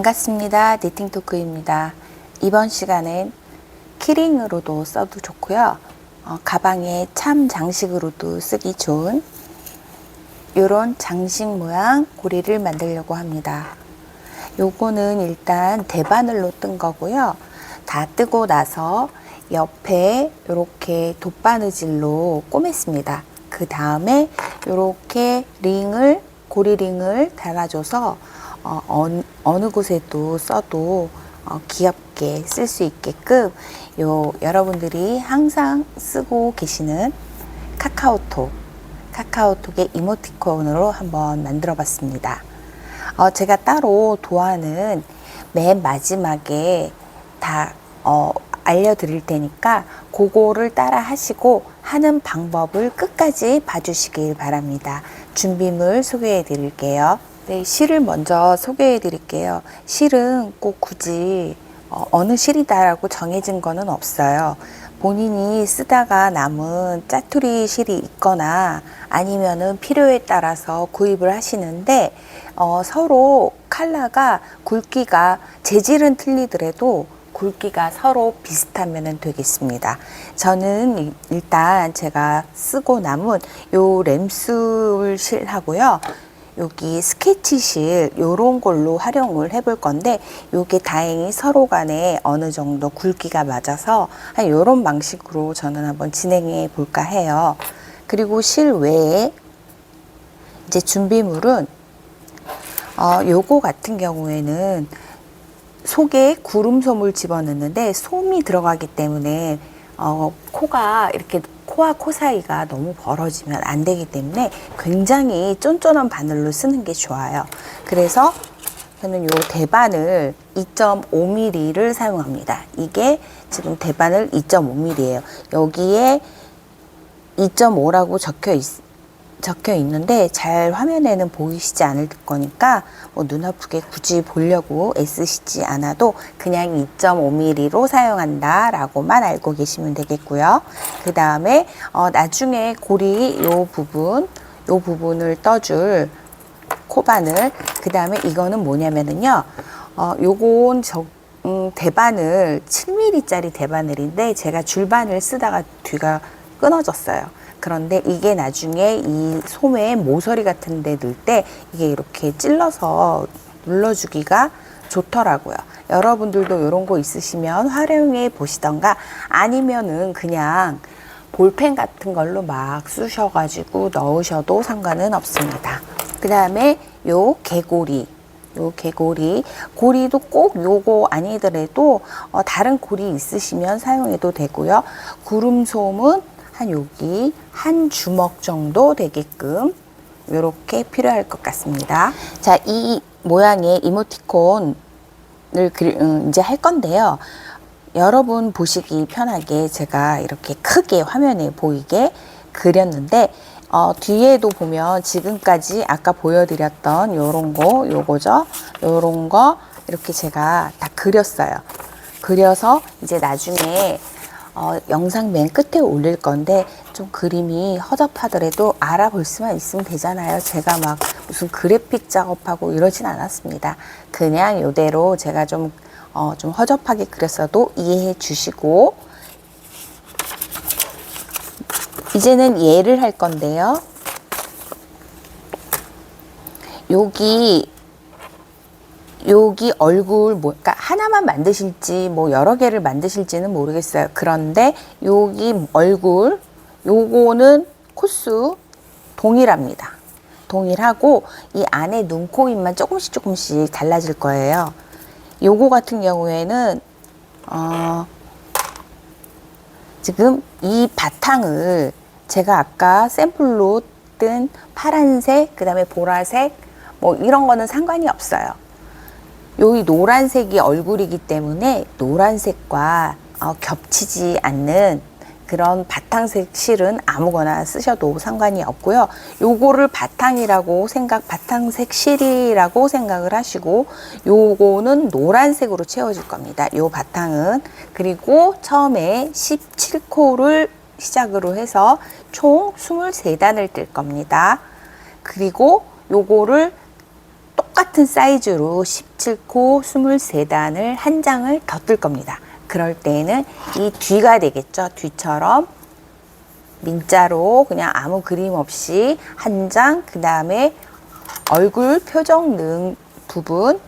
반갑습니다. 니팅토크입니다. 이번 시간엔 키링으로도 써도 좋고요. 가방에 참 장식으로도 쓰기 좋은 이런 장식 모양 고리를 만들려고 합니다. 요거는 일단 대바늘로 뜬 거고요. 다 뜨고 나서 옆에 이렇게 돗바느질로 꼬맸습니다. 그 다음에 이렇게 고리링을 달아줘서 어느 곳에도 써도 귀엽게 쓸 수 있게끔 여러분들이 항상 쓰고 계시는 카카오톡의 이모티콘으로 한번 만들어 봤습니다. 제가 따로 도안은 맨 마지막에 다 알려드릴 테니까 그거를 따라 하시고 하는 방법을 끝까지 봐주시길 바랍니다. 준비물 소개해 드릴게요. 네, 실을 먼저 소개해 드릴게요. 실은 꼭 굳이 어느 실이다라고 정해진 거는 없어요. 본인이 쓰다가 남은 짜투리 실이 있거나 아니면은 필요에 따라서 구입을 하시는데 서로 컬러가 굵기가 재질은 틀리더라도 굵기가 서로 비슷하면 되겠습니다. 저는 일단 제가 쓰고 남은 요 램술 실하고요. 여기 스케치실 요런 걸로 활용을 해볼 건데 요게 다행히 서로 간에 어느 정도 굵기가 맞아서 한 요런 방식으로 저는 한번 진행해 볼까 해요. 그리고 실 외에 이제 준비물은 요거 같은 경우에는 속에 구름솜을 집어넣는데 솜이 들어가기 때문에 코가 이렇게 코와 코 사이가 너무 벌어지면 안 되기 때문에 굉장히 쫀쫀한 바늘로 쓰는 게 좋아요. 그래서 저는 요 대바늘 2.5mm를 사용합니다. 이게 지금 대바늘 2.5mm예요. 여기에 2.5라고 적혀 있는데 잘 화면에는 보이시지 않을 거니까 눈 아프게 굳이 보려고 애쓰시지 않아도 그냥 2.5mm로 사용한다 라고만 알고 계시면 되겠고요. 그 다음에 나중에 고리 요 부분을 떠줄 코바늘, 그 다음에 이거는 뭐냐면은요, 요건 대바늘 7mm짜리 대바늘인데 제가 줄바늘 쓰다가 뒤가 끊어졌어요. 그런데 이게 나중에 이 솜에 모서리 같은 데 넣을 때 이게 이렇게 찔러서 눌러주기가 좋더라고요. 여러분들도 이런 거 있으시면 활용해 보시던가 아니면은 그냥 볼펜 같은 걸로 막 쑤셔가지고 넣으셔도 상관은 없습니다. 그 다음에 요 고리도 꼭 요거 아니더라도 다른 고리 있으시면 사용해도 되고요. 구름솜은 여기 한 주먹 정도 되게끔 이렇게 필요할 것 같습니다. 자, 이 모양의 이모티콘을 이제 할 건데요. 여러분 보시기 편하게 제가 이렇게 크게 화면에 보이게 그렸는데 뒤에도 보면 지금까지 아까 보여드렸던 요거죠. 요런 거 이렇게 제가 다 그렸어요. 그려서 이제 나중에 영상 맨 끝에 올릴 건데 좀 그림이 허접하더라도 알아볼 수만 있으면 되잖아요. 제가 막 무슨 그래픽 작업하고 이러진 않았습니다. 그냥 이대로 제가 좀 허접하게 그렸어도 이해해 주시고 이제는 얘를 할 건데요. 여기 얼굴 그러니까 하나만 만드실지 여러 개를 만드실지는 모르겠어요. 그런데 여기 얼굴 요거는 코수 동일합니다. 동일하고 이 안에 눈, 코, 입만 조금씩 달라질 거예요. 요거 같은 경우에는 지금 이 바탕을 제가 아까 샘플로 뜬 파란색, 그 다음에 보라색 이런 거는 상관이 없어요. 여기 노란색이 얼굴이기 때문에 노란색과 겹치지 않는 그런 바탕색 실은 아무거나 쓰셔도 상관이 없고요. 요거를 바탕색 실이라고 생각을 하시고 요거는 노란색으로 채워질 겁니다. 요 바탕은. 그리고 처음에 17코를 시작으로 해서 총 23단을 뜰 겁니다. 그리고 요거를 똑같은 사이즈로 17코 23단을 한 장을 더 뜰 겁니다. 그럴 때에는 이 뒤가 되겠죠. 뒤처럼 민자로 그냥 아무 그림 없이 한 장, 그 다음에 얼굴 표정 능 부분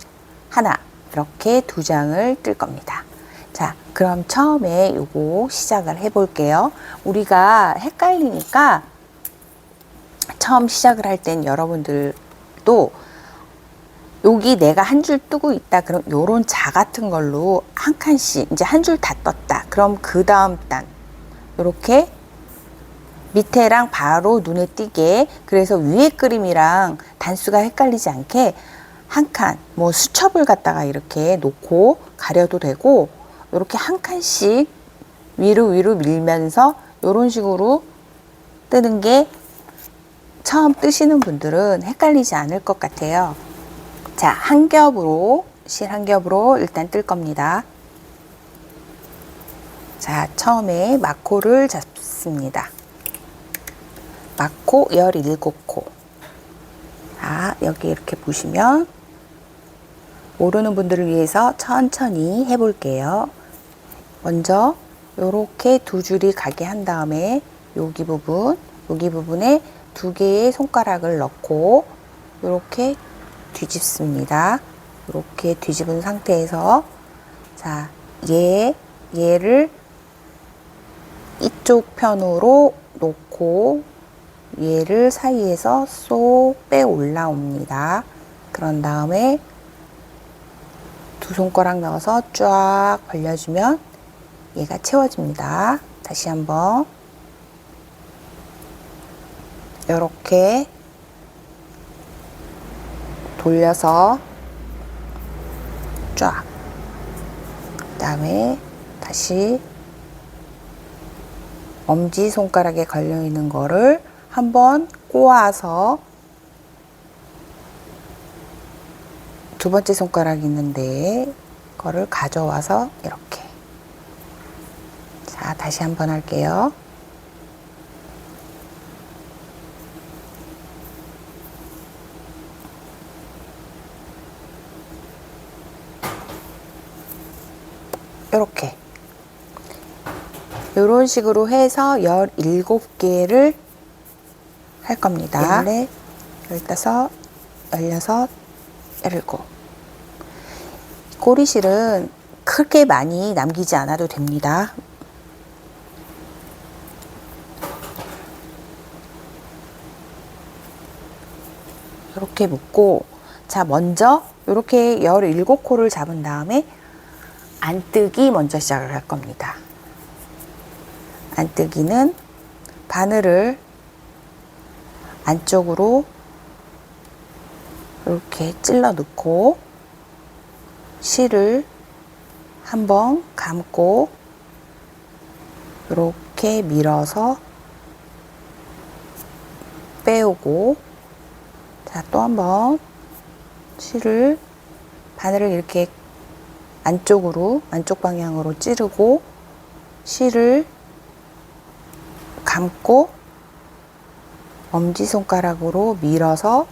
하나, 이렇게 2장을 뜰 겁니다. 자, 그럼 처음에 요거 시작을 해 볼게요. 우리가 헷갈리니까 처음 시작을 할 땐 여러분들도 여기 내가 한 줄 뜨고 있다. 그럼 요런 자 같은 걸로 한 칸씩 이제 한 줄 다 떴다. 그럼 그 다음 단 요렇게 밑에랑 바로 눈에 띄게, 그래서 위에 그림이랑 단수가 헷갈리지 않게 한 칸, 뭐 수첩을 갖다가 이렇게 놓고 가려도 되고, 이렇게 한 칸씩 위로 밀면서 이런 식으로 뜨는 게 처음 뜨시는 분들은 헷갈리지 않을 것 같아요. 자, 한 겹으로, 실 한 겹으로 일단 뜰 겁니다. 자, 처음에 마코를 잡습니다. 마코 17코. 자, 여기 이렇게 보시면 모르는 분들을 위해서 천천히 해볼게요. 먼저 이렇게 2줄이 가게 한 다음에 여기 부분에 2개의 손가락을 넣고 이렇게 뒤집습니다. 이렇게 뒤집은 상태에서 자, 얘를 이쪽 편으로 놓고 얘를 사이에서 쏙 빼 올라옵니다. 그런 다음에 2손가락 넣어서 쫙 벌려주면 얘가 채워집니다. 다시 한번 이렇게 돌려서 쫙, 그 다음에 다시 엄지손가락에 걸려있는 거를 한번 꼬아서 2번째 손가락 있는데 거를 가져와서 이렇게. 자, 다시 한번 할게요. 이렇게 이런 식으로 해서 17개를 할 겁니다. 14, 15, 16, 17. 꼬리실은 크게 많이 남기지 않아도 됩니다. 이렇게 묶고, 자, 먼저 이렇게 17코를 잡은 다음에 안뜨기 먼저 시작을 할 겁니다. 안뜨기는 바늘을 안쪽으로 이렇게 찔러 넣고 실을 한번 감고 이렇게 밀어서 빼오고, 자, 또 한번 실을 바늘을 이렇게 안쪽 방향으로 찌르고 실을 감고 엄지손가락으로 밀어서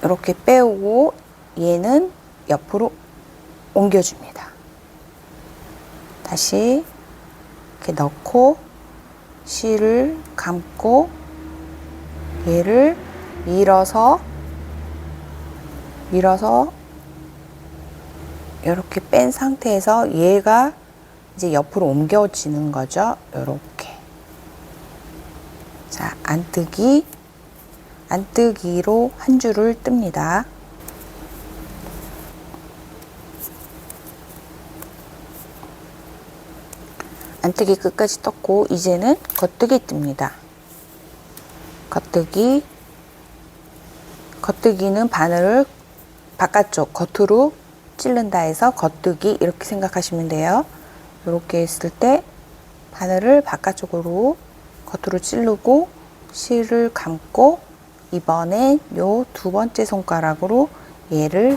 이렇게 빼오고 얘는 옆으로 옮겨줍니다. 다시 이렇게 넣고 실을 감고 얘를 밀어서 이렇게 뺀 상태에서 얘가 이제 옆으로 옮겨지는 거죠. 이렇게. 자, 안뜨기로 한 줄을 뜹니다. 안뜨기 끝까지 떴고 이제는 겉뜨기 뜹니다. 겉뜨기는 바늘을 바깥쪽 겉으로 찌른다 해서 겉뜨기 이렇게 생각하시면 돼요. 이렇게 했을 때 바늘을 바깥쪽으로 겉으로 찌르고 실을 감고 이번엔 요 2번째 손가락으로 얘를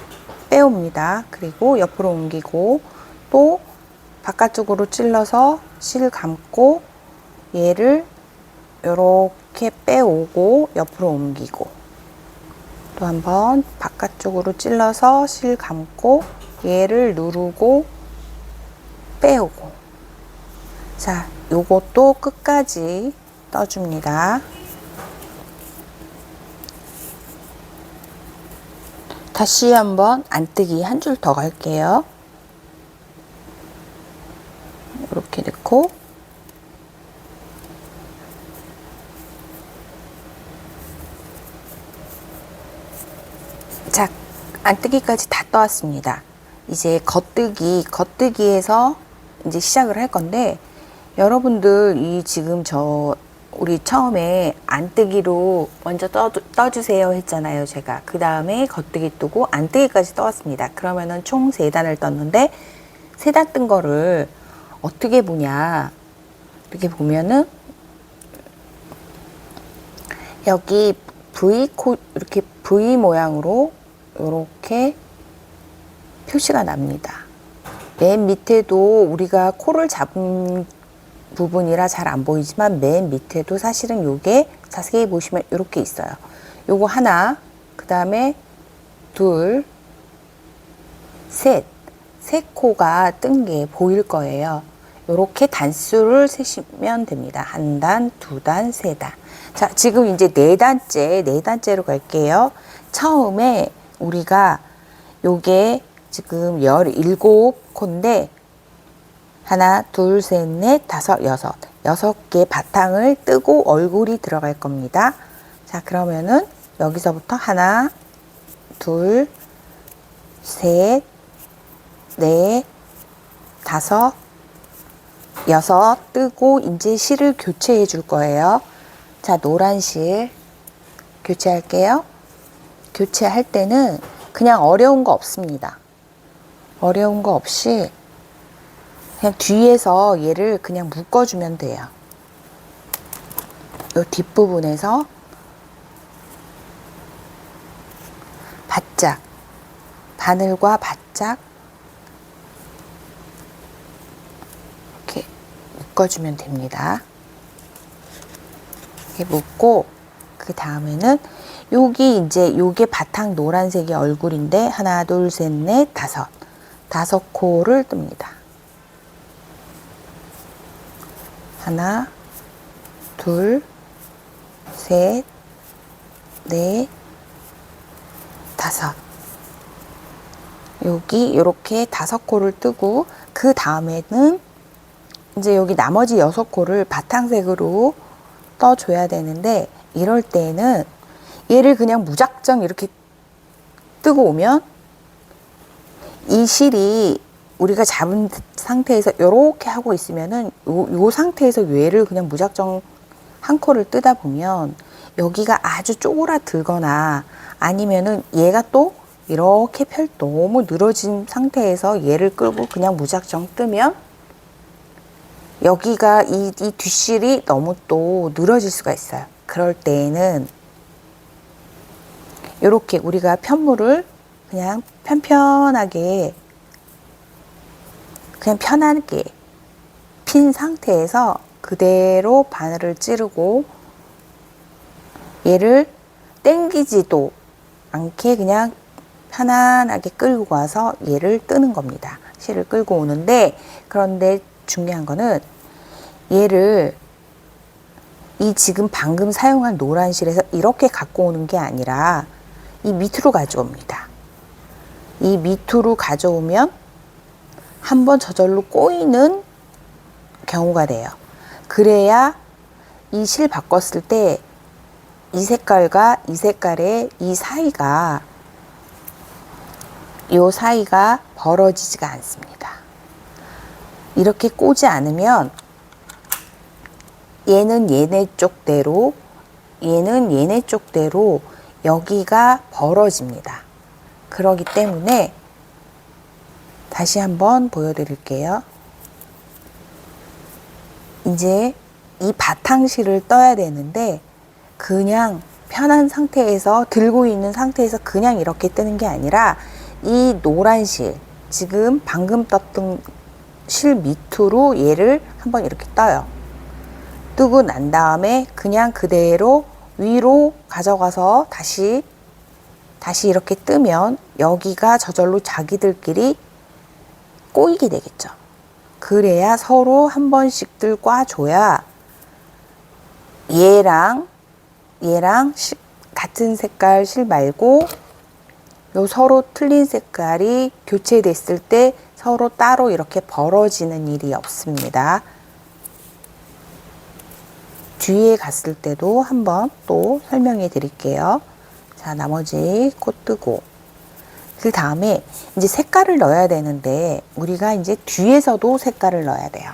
빼옵니다. 그리고 옆으로 옮기고 또 바깥쪽으로 찔러서 실 감고 얘를 이렇게 빼오고 옆으로 옮기고 또 한번 바깥쪽으로 찔러서 실 감고 얘를 누르고 빼오고. 자, 요것도 끝까지 떠줍니다. 다시 한번 안뜨기 한 줄 더 갈게요. 이렇게 넣고 자, 안뜨기까지 다 떠왔습니다. 이제 겉뜨기에서 이제 시작을 할 건데, 여러분들 이 지금 우리 처음에 안뜨기로 먼저 떠주세요 했잖아요. 제가 그 다음에 겉뜨기 뜨고 안뜨기까지 떠왔습니다. 그러면은 총 3단을 떴는데 3단 뜬 거를 어떻게 보냐, 이렇게 보면은 여기 이렇게 V 모양으로 이렇게 표시가 납니다. 맨 밑에도 우리가 코를 잡은 부분이라 잘 안 보이지만 맨 밑에도 사실은 요게 자세히 보시면 이렇게 있어요. 요거 하나, 그 다음에 둘, 셋 코가 뜬 게 보일 거예요. 요렇게 단수를 세시면 됩니다. 1단, 2단, 3단. 자, 지금 이제 4단째로 갈게요. 처음에 우리가 요게 지금 17코인데 하나, 둘, 셋, 넷, 다섯, 여섯 개 바탕을 뜨고 얼굴이 들어갈 겁니다. 자, 그러면은 여기서부터 하나, 둘, 셋, 넷, 다섯, 여섯 뜨고 이제 실을 교체해 줄 거예요. 자, 노란 실 교체할게요. 교체할 때는 그냥 어려운 거 없습니다. 어려운 거 없이 그냥 뒤에서 얘를 그냥 묶어주면 돼요. 이 뒷부분에서 바짝, 바늘과 바짝 이렇게 묶어주면 됩니다. 이렇게 묶고 그 다음에는 여기 이제 요게 바탕 노란색이 얼굴인데 하나, 둘, 셋, 넷, 다섯 코를 뜹니다. 하나, 둘, 셋, 넷, 다섯. 여기 이렇게 5코를 뜨고 그 다음에는 이제 여기 나머지 6코를 바탕색으로 떠줘야 되는데, 이럴 때는 얘를 그냥 무작정 이렇게 뜨고 오면 이 실이 우리가 잡은 상태에서 이렇게 하고 있으면은 요 상태에서 얘를 그냥 무작정 한 코를 뜨다 보면 여기가 아주 쪼그라들거나 아니면은 얘가 또 이렇게 너무 늘어진 상태에서 얘를 끌고 그냥 무작정 뜨면 여기가 이 뒷실이 너무 또 늘어질 수가 있어요. 그럴 때에는 이렇게 우리가 편물을 그냥 편하게 핀 상태에서 그대로 바늘을 찌르고 얘를 당기지도 않게 그냥 편안하게 끌고 와서 얘를 뜨는 겁니다. 실을 끌고 오는데, 그런데 중요한 거는 얘를 이 지금 방금 사용한 노란 실에서 이렇게 갖고 오는 게 아니라 이 밑으로 가져옵니다. 이 밑으로 가져오면 한번 저절로 꼬이는 경우가 돼요. 그래야 이 실 바꿨을 때 이 색깔과 이 색깔의 이 사이가 벌어지지가 않습니다. 이렇게 꼬지 않으면 얘는 얘네 쪽대로, 얘는 얘네 쪽대로 여기가 벌어집니다. 그렇기 때문에 다시 한번 보여드릴게요. 이제 이 바탕실을 떠야 되는데 그냥 편한 상태에서 들고 있는 상태에서 그냥 이렇게 뜨는 게 아니라 이 노란 실, 지금 방금 떴던 실 밑으로 얘를 한번 이렇게 떠요. 뜨고 난 다음에 그냥 그대로 위로 가져가서 다시 다시 이렇게 뜨면 여기가 저절로 자기들끼리 꼬이게 되겠죠. 그래야 서로 한 번씩들 꽈줘야 얘랑 같은 색깔 실 말고 요 서로 틀린 색깔이 교체됐을 때 서로 따로 이렇게 벌어지는 일이 없습니다. 뒤에 갔을 때도 한번 또 설명해 드릴게요. 자, 나머지 코 뜨고 그 다음에 이제 색깔을 넣어야 되는데 우리가 이제 뒤에서도 색깔을 넣어야 돼요.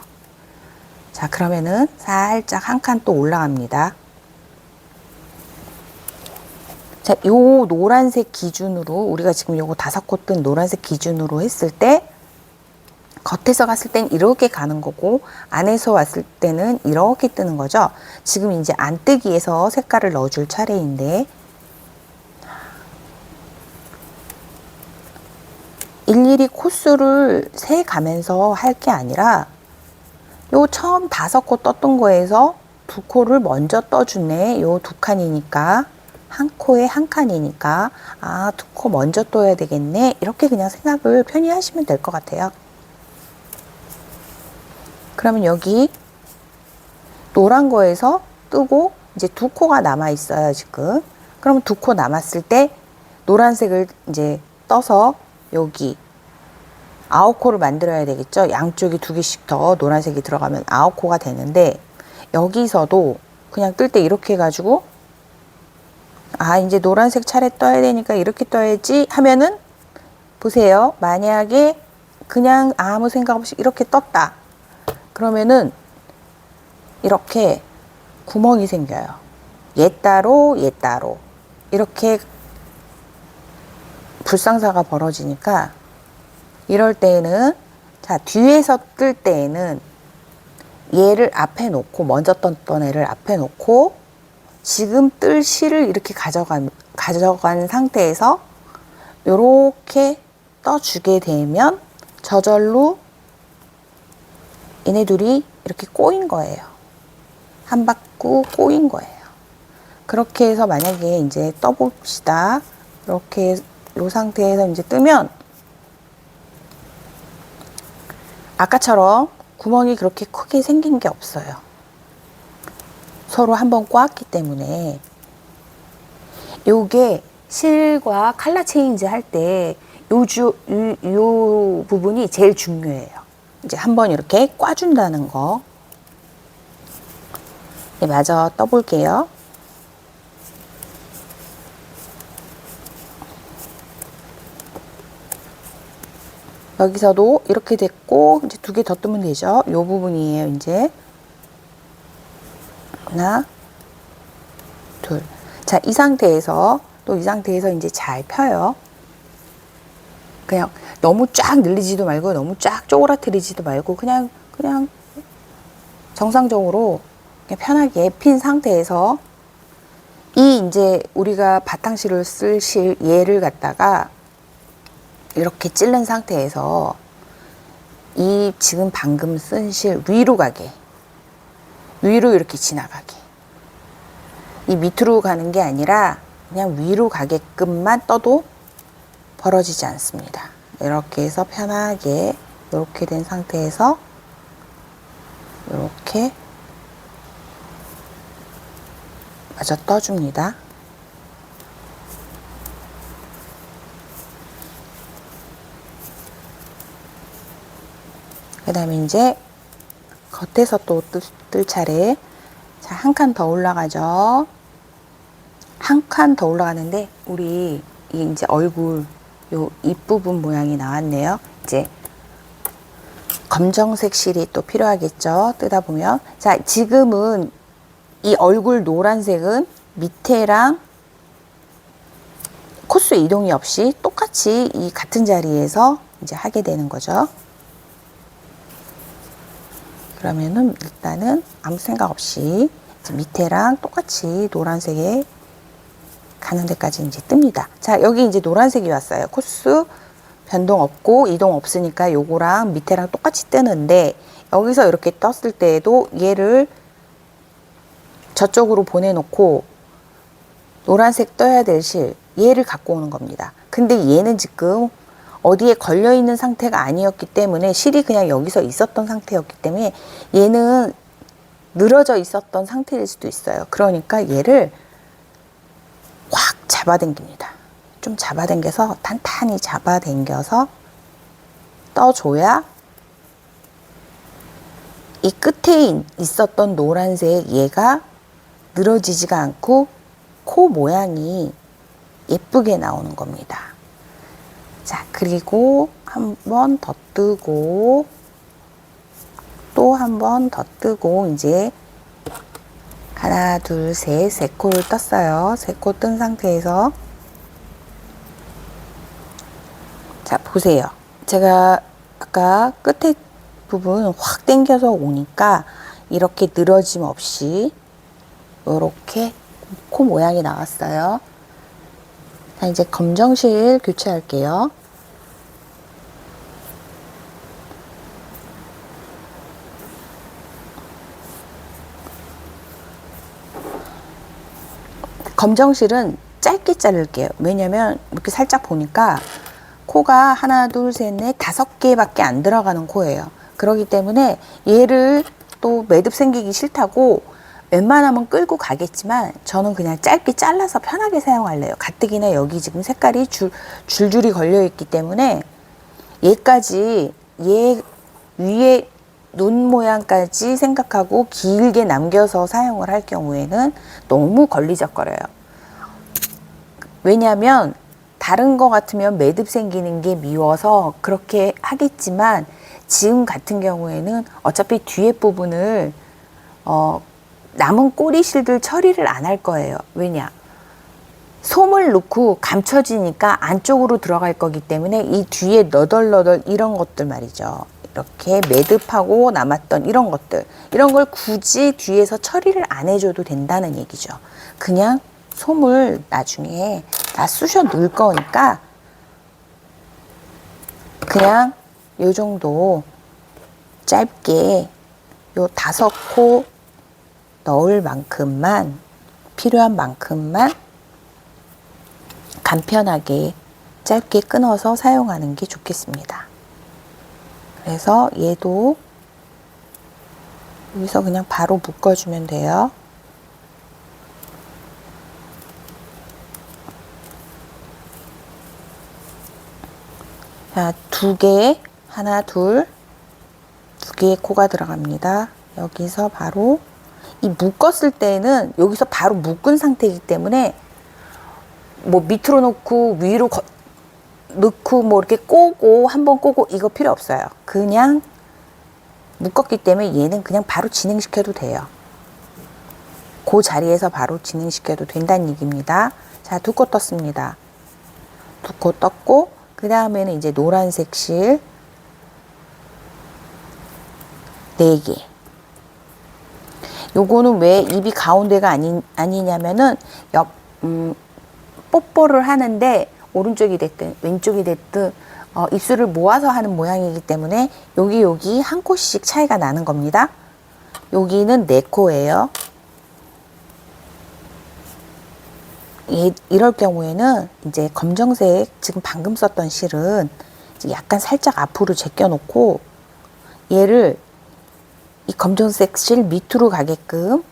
자, 그러면은 살짝 한 칸 또 올라갑니다. 자, 요 노란색 기준으로 우리가 지금 요거 5코 뜬 노란색 기준으로 했을 때 겉에서 갔을 땐 이렇게 가는 거고 안에서 왔을 때는 이렇게 뜨는 거죠. 지금 이제 안 뜨기에서 색깔을 넣어줄 차례인데 일일이 코수를 세 가면서 할 게 아니라 요 처음 5코 떴던 거에서 2코를 먼저 떠주네. 요 2칸이니까 한 코에 한 칸이니까 2코 먼저 떠야 되겠네. 이렇게 그냥 생각을 편히 하시면 될 것 같아요. 그러면 여기 노란 거에서 뜨고 이제 2코가 남아 있어요, 지금. 그러면 2코 남았을 때 노란색을 이제 떠서 여기 9코를 만들어야 되겠죠. 양쪽이 2개씩 더 노란색이 들어가면 9코가 되는데 여기서도 그냥 뜰 때 이렇게 해가지고 이제 노란색 차례 떠야 되니까 이렇게 떠야지 하면은 보세요. 만약에 그냥 아무 생각 없이 이렇게 떴다. 그러면은 이렇게 구멍이 생겨요. 얘 따로 얘 따로 이렇게 불상사가 벌어지니까 이럴 때에는 자 뒤에서 뜰 때에는 얘를 앞에 놓고 먼저 떴던 애를 앞에 놓고 지금 뜰 실을 이렇게 가져간 상태에서 요렇게 떠주게 되면 저절로 얘네 둘이 이렇게 꼬인 거예요. 한 바퀴 꼬인 거예요. 그렇게 해서 만약에 이제 떠봅시다. 이렇게 요 상태에서 이제 뜨면 아까처럼 구멍이 그렇게 크게 생긴 게 없어요. 서로 한번 꼬았기 때문에 요게 실과 칼라 체인지 할 때 요 부분이 제일 중요해요. 이제 한번 이렇게 꽈준다는 거. 네, 마저 떠볼게요. 여기서도 이렇게 됐고 이제 2개 더 뜨면 되죠. 요 부분이에요. 이제 하나, 둘. 자, 이 상태에서 이제 잘 펴요. 그냥 너무 쫙 늘리지도 말고 너무 쫙 쪼그라뜨리지도 말고 그냥 정상적으로 그냥 편하게 핀 상태에서 이 이제 우리가 바탕실을 쓸 실 얘를 갖다가 이렇게 찌른 상태에서 이 지금 방금 쓴 실 위로 가게, 위로 이렇게 지나가게, 이 밑으로 가는 게 아니라 그냥 위로 가게끔만 떠도 벌어지지 않습니다. 이렇게 해서 편하게 이렇게 된 상태에서 이렇게 마저 떠줍니다. 그 다음에 이제 겉에서 또 뜰 차례. 자, 한 칸 더 올라가죠. 한 칸 더 올라가는데 우리 이제 얼굴 요 입부분 모양이 나왔네요. 이제 검정색 실이 또 필요하겠죠. 뜨다 보면. 자, 지금은 이 얼굴 노란색은 밑에랑 코스 이동이 없이 똑같이 이 같은 자리에서 이제 하게 되는 거죠. 그러면은 일단은 아무 생각 없이 밑에랑 똑같이 노란색에 가는 데까지 이제 뜹니다. 자, 여기 이제 노란색이 왔어요. 코스 변동 없고 이동 없으니까 요거랑 밑에랑 똑같이 뜨는데 여기서 이렇게 떴을 때에도 얘를 저쪽으로 보내놓고 노란색 떠야 될 실 얘를 갖고 오는 겁니다. 근데 얘는 지금 어디에 걸려있는 상태가 아니었기 때문에 실이 그냥 여기서 있었던 상태였기 때문에 얘는 늘어져 있었던 상태일 수도 있어요. 그러니까 얘를 확 잡아당깁니다. 좀 잡아당겨서 탄탄히 잡아당겨서 떠줘야 이 끝에 있었던 노란색 얘가 늘어지지가 않고 코 모양이 예쁘게 나오는 겁니다. 자, 그리고 한 번 더 뜨고 또 한 번 더 뜨고 이제 하나, 둘, 셋, 세 코를 떴어요. 세 코 뜬 상태에서 자, 보세요. 제가 아까 끝에 부분 확 당겨서 오니까 이렇게 늘어짐 없이 이렇게 코 모양이 나왔어요. 자, 이제 검정실 교체할게요. 검정실은 짧게 자를게요. 왜냐면 이렇게 살짝 보니까 코가 하나, 둘, 셋, 넷, 5개밖에 안 들어가는 코예요. 그렇기 때문에 얘를 또 매듭 생기기 싫다고 웬만하면 끌고 가겠지만 저는 그냥 짧게 잘라서 편하게 사용할래요. 가뜩이나 여기 지금 색깔이 줄줄이 걸려 있기 때문에 얘까지 얘 위에 눈 모양까지 생각하고 길게 남겨서 사용을 할 경우에는 너무 걸리적거려요. 왜냐하면 다른 거 같으면 매듭 생기는 게 미워서 그렇게 하겠지만 지금 같은 경우에는 어차피 뒤에 부분을 남은 꼬리실들 처리를 안 할 거예요. 왜냐? 솜을 넣고 감춰지니까 안쪽으로 들어갈 거기 때문에 이 뒤에 너덜너덜 이런 것들 말이죠. 이렇게 매듭하고 남았던 이런 것들, 이런 걸 굳이 뒤에서 처리를 안 해줘도 된다는 얘기죠. 그냥 솜을 나중에 다 쑤셔 넣을 거니까 그냥 요 정도 짧게 요 5코 넣을 만큼만, 필요한 만큼만 간편하게 짧게 끊어서 사용하는 게 좋겠습니다. 그래서 얘도 여기서 그냥 바로 묶어주면 돼요. 자, 2개, 하나, 둘, 2개의 코가 들어갑니다. 여기서 바로 이 묶었을 때는 여기서 바로 묶은 상태이기 때문에 뭐 밑으로 놓고 위로 넣고 뭐 이렇게 꼬고 한번 꼬고 이거 필요 없어요. 그냥 묶었기 때문에 얘는 그냥 바로 진행시켜도 돼요. 그 자리에서 바로 진행시켜도 된다는 얘기입니다. 자, 2코 떴습니다. 2코 떴고 그 다음에는 이제 노란색 실 4개. 요거는 왜 입이 가운데가 아니냐면은 뽀뽀를 하는데 오른쪽이 됐든 왼쪽이 됐든 입술을 모아서 하는 모양이기 때문에 여기 한 코씩 차이가 나는 겁니다. 여기는 4코예요. 이럴 경우에는 이제 검정색 지금 방금 썼던 실은 약간 살짝 앞으로 제껴 놓고 얘를 이 검정색 실 밑으로 가게끔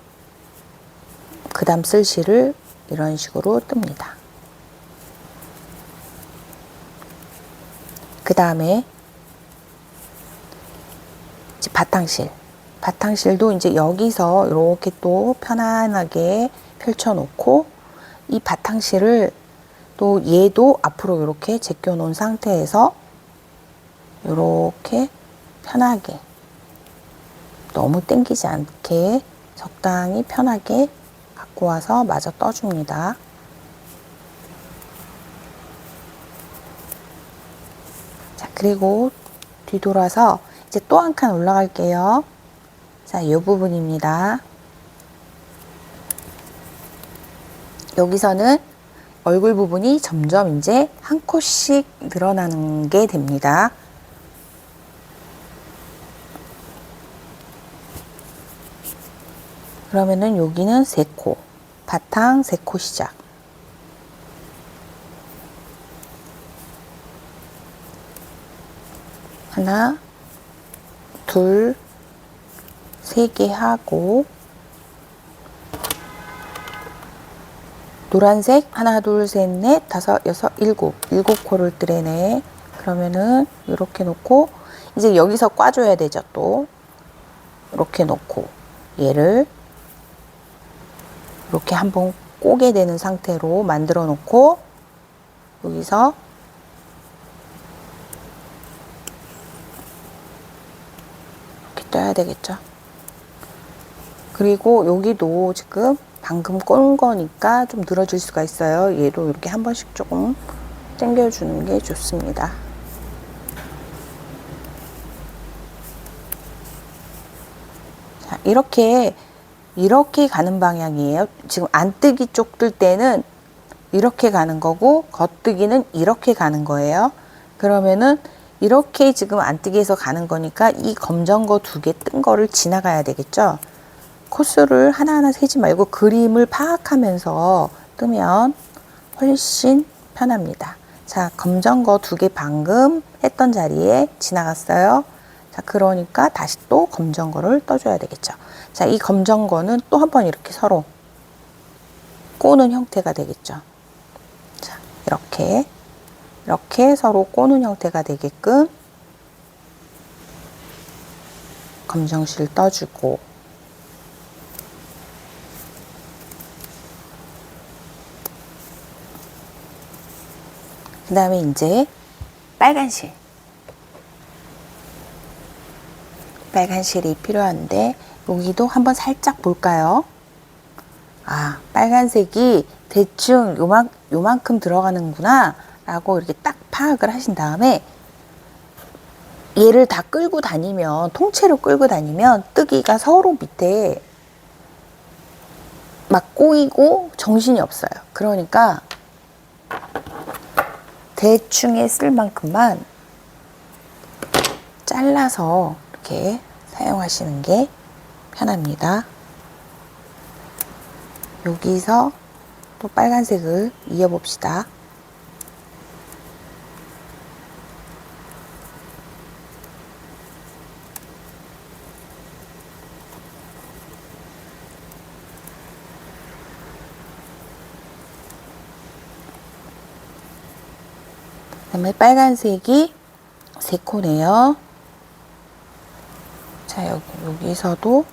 그 다음 쓸 실을 이런 식으로 뜹니다. 그 다음에 이제 바탕실도 이제 여기서 이렇게 또 편안하게 펼쳐 놓고 이 바탕실을 또 얘도 앞으로 이렇게 제껴 놓은 상태에서 이렇게 편하게 너무 당기지 않게 적당히 편하게 갖고 와서 마저 떠줍니다. 자, 그리고 뒤돌아서 이제 또 한 칸 올라갈게요. 자, 이 부분입니다. 여기서는 얼굴 부분이 점점 이제 한 코씩 늘어나는 게 됩니다. 그러면은 여기는 3코, 바탕 3코 시작. 하나, 둘, 세 개 하고, 노란색 하나, 둘, 셋, 넷, 다섯, 여섯, 일곱 코를 뜨래네. 그러면은 이렇게 놓고 이제 여기서 꽈줘야 되죠. 또 이렇게 놓고 얘를 이렇게 한번 꼬게 되는 상태로 만들어 놓고 여기서 이렇게 떠야 되겠죠. 그리고 여기도 지금 방금 꼰 거니까 좀 늘어질 수가 있어요. 얘도 이렇게 한 번씩 조금 당겨주는 게 좋습니다. 자, 이렇게 가는 방향이에요. 지금 안뜨기 쪽 뜰 때는 이렇게 가는 거고 겉뜨기는 이렇게 가는 거예요. 그러면은 이렇게 지금 안뜨기에서 가는 거니까 이 검정 거 두 개 뜬 거를 지나가야 되겠죠. 코스를 하나하나 세지 말고 그림을 파악하면서 뜨면 훨씬 편합니다. 자, 검정 거 두 개 방금 했던 자리에 지나갔어요. 자, 그러니까 다시 또 검정 거를 떠줘야 되겠죠. 자, 이 검정 거는 또 한 번 이렇게 서로 꼬는 형태가 되겠죠. 자, 이렇게 서로 꼬는 형태가 되게끔 검정실 떠주고, 그 다음에 이제 빨간실이 필요한데 여기도 한번 살짝 볼까요? 아, 빨간색이 대충 요만큼 들어가는구나 라고 이렇게 딱 파악을 하신 다음에 얘를 다 끌고 다니면, 통째로 끌고 다니면 뜨기가 서로 밑에 막 꼬이고 정신이 없어요. 그러니까 대충에 쓸 만큼만 잘라서 이렇게 사용하시는 게 편합니다. 여기서 또 빨간색을 이어봅시다. 그 다음에 빨간색이 3코네요. 자, 여기서도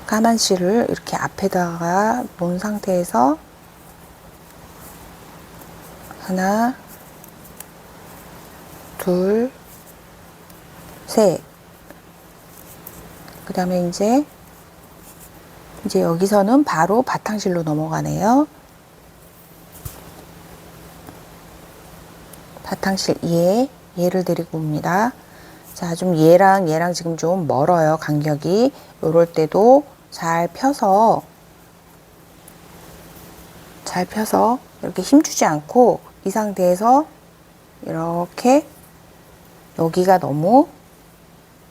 까만 실을 이렇게 앞에다가 놓은 상태에서 하나, 둘, 셋. 그 다음에 이제 여기서는 바로 바탕실로 넘어가네요. 바탕실 얘를 데리고 옵니다. 자, 좀 얘랑 지금 좀 멀어요. 간격이. 요럴 때도 잘 펴서 이렇게 힘주지 않고 이 상태에서 이렇게 여기가 너무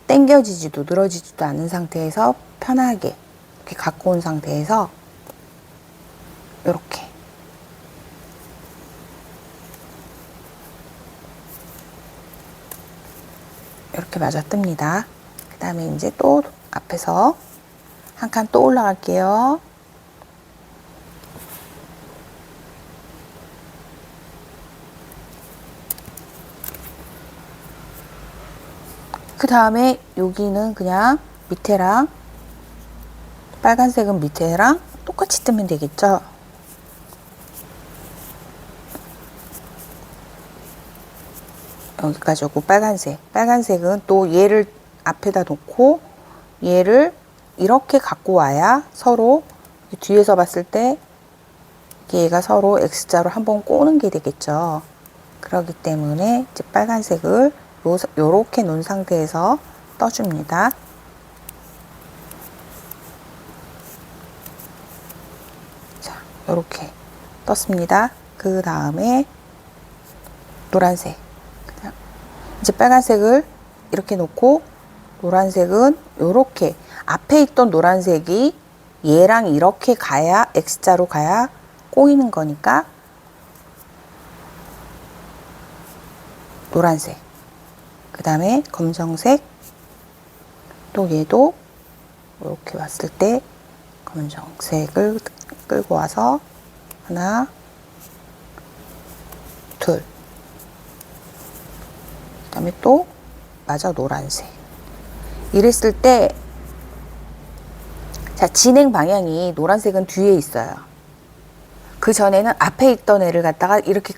당겨지지도 늘어지지도 않은 상태에서 편하게 이렇게 갖고 온 상태에서 이렇게 맞아 뜹니다. 그 다음에 이제 또 앞에서 한 칸 또 올라갈게요. 그 다음에 여기는 그냥 밑에랑 빨간색은 밑에랑 똑같이 뜨면 되겠죠. 여기까지 오고 빨간색은 또 얘를 앞에다 놓고 얘를 이렇게 갖고 와야 서로 뒤에서 봤을 때 얘가 서로 X자로 한번 꼬는 게 되겠죠. 그렇기 때문에 이제 빨간색을 요렇게 놓은 상태에서 떠줍니다. 자, 요렇게 떴습니다. 그 다음에 노란색. 이제 빨간색을 이렇게 놓고 노란색은 요렇게 앞에 있던 노란색이 얘랑 이렇게 가야 X자로 가야 꼬이는 거니까 노란색, 그 다음에 검정색, 또 얘도 이렇게 왔을 때 검정색을 끌고 와서 하나, 둘, 그 다음에 또 마저 노란색. 이랬을 때, 자, 진행 방향이 노란색은 뒤에 있어요. 그 전에는 앞에 있던 애를 갖다가 이렇게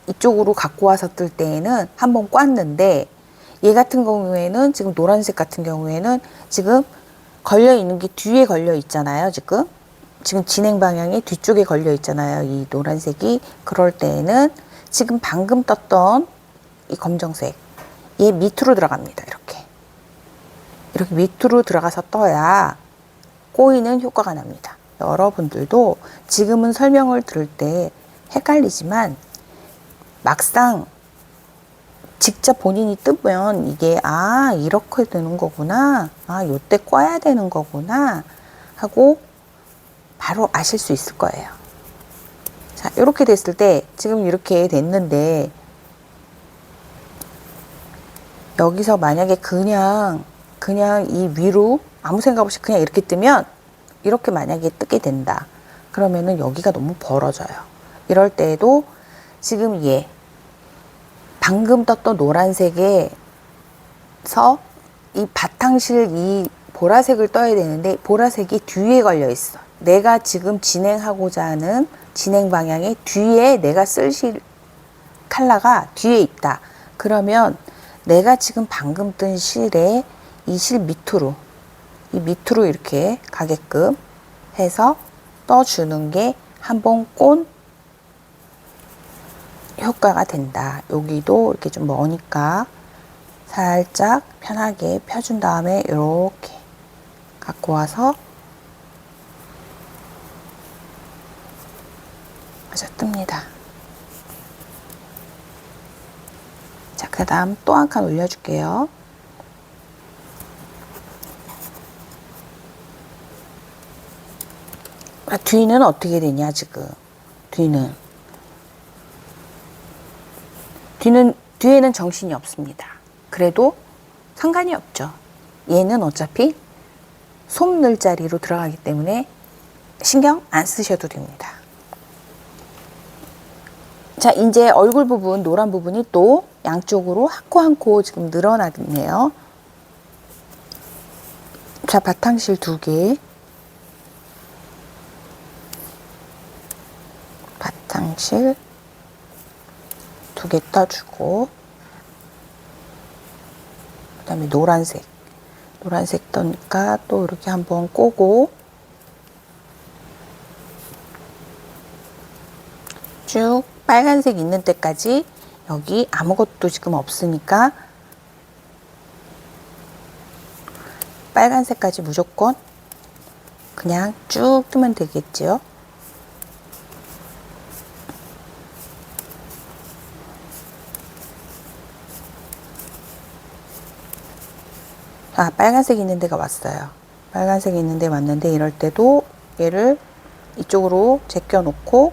이쪽으로 갖고 와서 뜰 때에는 한번 꽂는데, 얘 같은 경우에는 지금 노란색 같은 경우에는 지금 걸려 있는 게 뒤에 걸려 있잖아요. 지금 진행 방향이 뒤쪽에 걸려 있잖아요. 이 노란색이. 그럴 때에는 지금 방금 떴던 이 검정색, 얘 밑으로 들어갑니다. 이렇게 밑으로 들어가서 떠야 꼬이는 효과가 납니다. 여러분들도 지금은 설명을 들을 때 헷갈리지만 막상 직접 본인이 뜨면 이게 이렇게 되는 거구나, 요때 꺼야 되는 거구나 하고 바로 아실 수 있을 거예요. 자, 이렇게 됐을 때 지금 이렇게 됐는데, 여기서 만약에 그냥 이 위로 아무 생각 없이 그냥 이렇게 뜨면, 이렇게 만약에 뜨게 된다 그러면은 여기가 너무 벌어져요. 이럴 때에도 지금 얘 방금 떴던 노란색에서 이 바탕실 이 보라색을 떠야 되는데, 보라색이 뒤에 걸려 있어. 내가 지금 진행하고자 하는 진행 방향의 뒤에 내가 쓸 컬러가 뒤에 있다. 그러면 내가 지금 방금 뜬 실에 이 실 밑으로 이렇게 가게끔 해서 떠주는 게 한번 꼰 효과가 된다. 여기도 이렇게 좀 머니까 살짝 편하게 펴준 다음에 이렇게 갖고 와서 마저 뜹니다. 자, 그 다음 또 한 칸 올려줄게요. 뒤는 어떻게 되냐, 지금. 뒤에는 정신이 없습니다. 그래도 상관이 없죠. 얘는 어차피 솜 넣을 자리로 들어가기 때문에 신경 안 쓰셔도 됩니다. 자, 이제 얼굴 부분, 노란 부분이 또 양쪽으로 한 코 한 코 지금 늘어나겠네요. 자, 바탕실 2개. 바탕실 2개 떠주고, 그 다음에 노란색 떠니까 또 이렇게 한번 꼬고 쭉 빨간색 있는 때까지, 여기 아무것도 지금 없으니까 빨간색까지 무조건 그냥 쭉 뜨면 되겠죠. 빨간색 있는 데가 왔어요. 빨간색 있는 데 왔는데, 이럴 때도 얘를 이쪽으로 제껴 놓고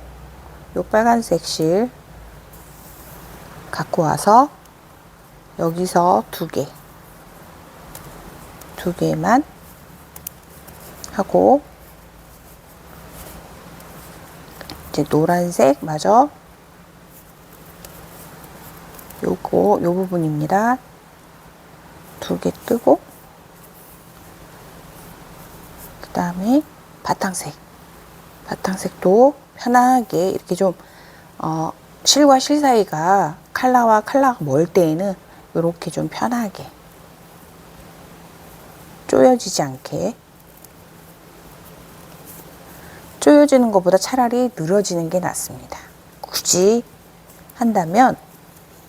요 빨간색 실 갖고 와서 여기서 2개만 하고, 이제 노란색 마저 요 부분입니다. 2개 뜨고, 그 다음에 바탕색도 편하게 이렇게 좀 실과 실 사이가 컬러와 컬러가 멀 때에는 이렇게 좀 편하게 쪼여지지 않게, 쪼여지는 것보다 차라리 늘어지는 게 낫습니다. 굳이 한다면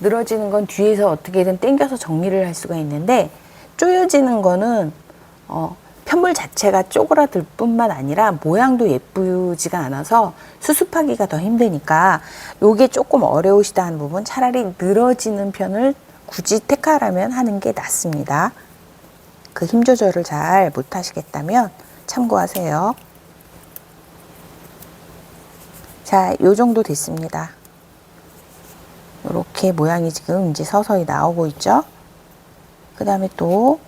늘어지는 건 뒤에서 어떻게든 당겨서 정리를 할 수가 있는데, 쪼여지는 거는 편물 자체가 쪼그라들 뿐만 아니라 모양도 예쁘지가 않아서 수습하기가 더 힘드니까, 요게 조금 어려우시다 하는 부분, 차라리 늘어지는 편을 굳이 택하라면 하는 게 낫습니다. 그 힘 조절을 잘 못하시겠다면 참고하세요. 자, 요 정도 됐습니다. 이렇게 모양이 지금 이제 서서히 나오고 있죠. 그 다음에 또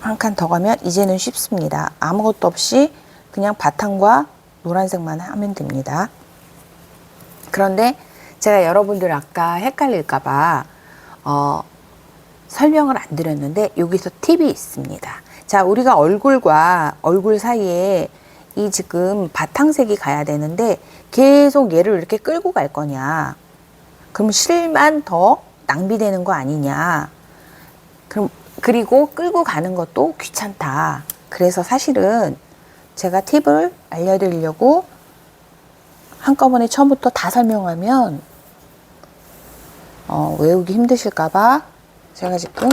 한 칸 더 가면 이제는 쉽습니다. 아무것도 없이 그냥 바탕과 노란색만 하면 됩니다. 그런데 제가 여러분들 아까 헷갈릴까봐 설명을 안 드렸는데 여기서 팁이 있습니다. 자, 우리가 얼굴과 얼굴 사이에 이 지금 바탕색이 가야 되는데 계속 얘를 이렇게 끌고 갈 거냐? 그럼 실만 더 낭비되는 거 아니냐? 그리고 끌고 가는 것도 귀찮다. 그래서 사실은 제가 팁을 알려드리려고 한꺼번에 처음부터 다 설명하면 외우기 힘드실까봐 제가 지금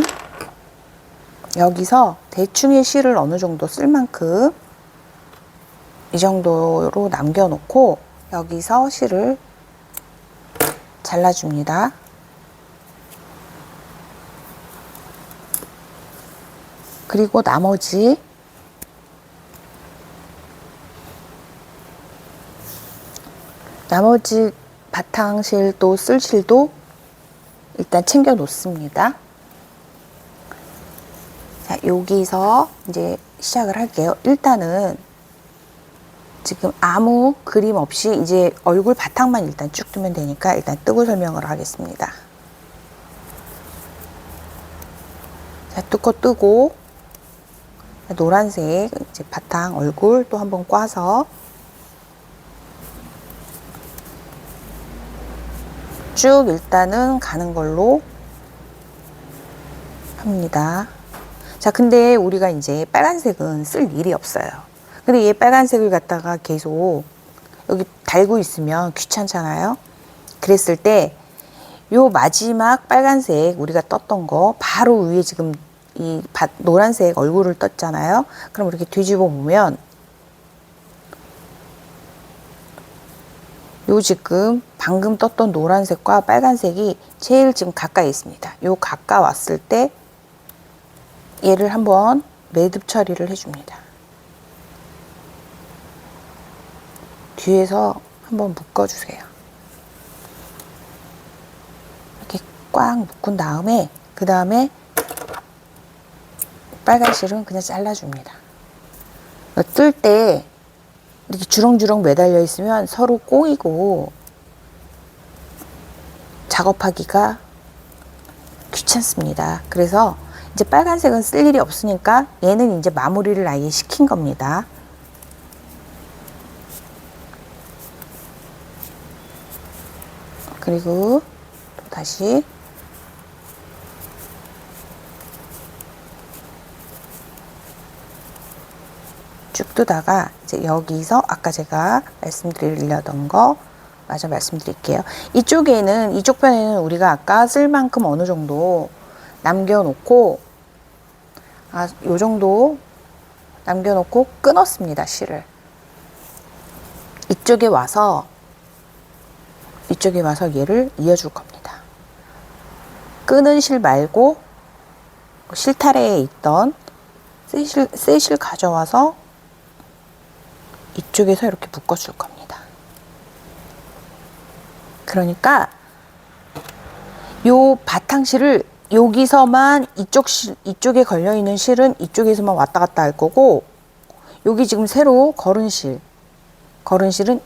여기서 대충의 실을 어느 정도 쓸 만큼 이 정도로 남겨놓고 여기서 실을 잘라줍니다. 그리고 나머지 바탕실도 쓸 실도 일단 챙겨 놓습니다. 자, 여기서 이제 시작을 할게요. 일단은 지금 아무 그림 없이 이제 얼굴 바탕만 일단 쭉 두면 되니까 일단 뜨고 설명을 하겠습니다. 자, 뚜꺼 뜨고 노란색 이제 바탕 얼굴 또 한번 꽈서 쭉 일단은 가는 걸로 합니다. 자, 근데 우리가 이제 빨간색은 쓸 일이 없어요. 근데 얘 빨간색을 갖다가 계속 여기 달고 있으면 귀찮잖아요. 그랬을 때 요 마지막 빨간색 우리가 떴던 거 바로 위에 지금 이 노란색 얼굴을 떴잖아요. 그럼 이렇게 뒤집어 보면 요 지금 방금 떴던 노란색과 빨간색이 제일 지금 가까이 있습니다. 요 가까웠을 때 얘를 한번 매듭 처리를 해줍니다. 뒤에서 한번 묶어주세요. 이렇게 꽉 묶은 다음에 그 다음에 빨간 실은 그냥 잘라줍니다. 뜰 때 이렇게 주렁주렁 매달려 있으면 서로 꼬이고 작업하기가 귀찮습니다. 그래서 이제 빨간색은 쓸 일이 없으니까 얘는 이제 마무리를 아예 시킨 겁니다. 그리고 또 다시 쭉 뜨다가 이제 여기서 아까 제가 말씀드리려던 거 마저 말씀드릴게요. 이쪽에는 이쪽 편에는 우리가 아까 쓸 만큼 어느 정도 남겨놓고 요 정도 남겨놓고 끊었습니다. 실을 이쪽에 와서 얘를 이어줄 겁니다. 끄는 실 말고 실타래에 있던 새 실 가져와서 이쪽에서 이렇게 묶어줄 겁니다. 그러니까 요 바탕실을 여기서만 이쪽에 걸려있는 실은 이쪽에서만 왔다 갔다 할 거고 여기 지금 새로 걸은 실은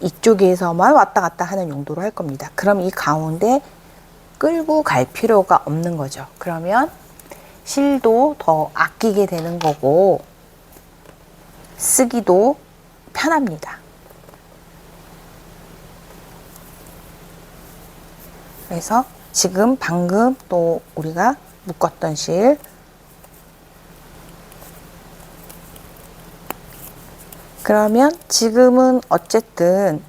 이쪽에서만 왔다 갔다 하는 용도로 할 겁니다. 그럼 이 가운데 끌고 갈 필요가 없는 거죠. 그러면 실도 더 아끼게 되는 거고 쓰기도 편합니다. 그래서 지금 방금 또 우리가 묶었던 실 그러면 지금은 어쨌든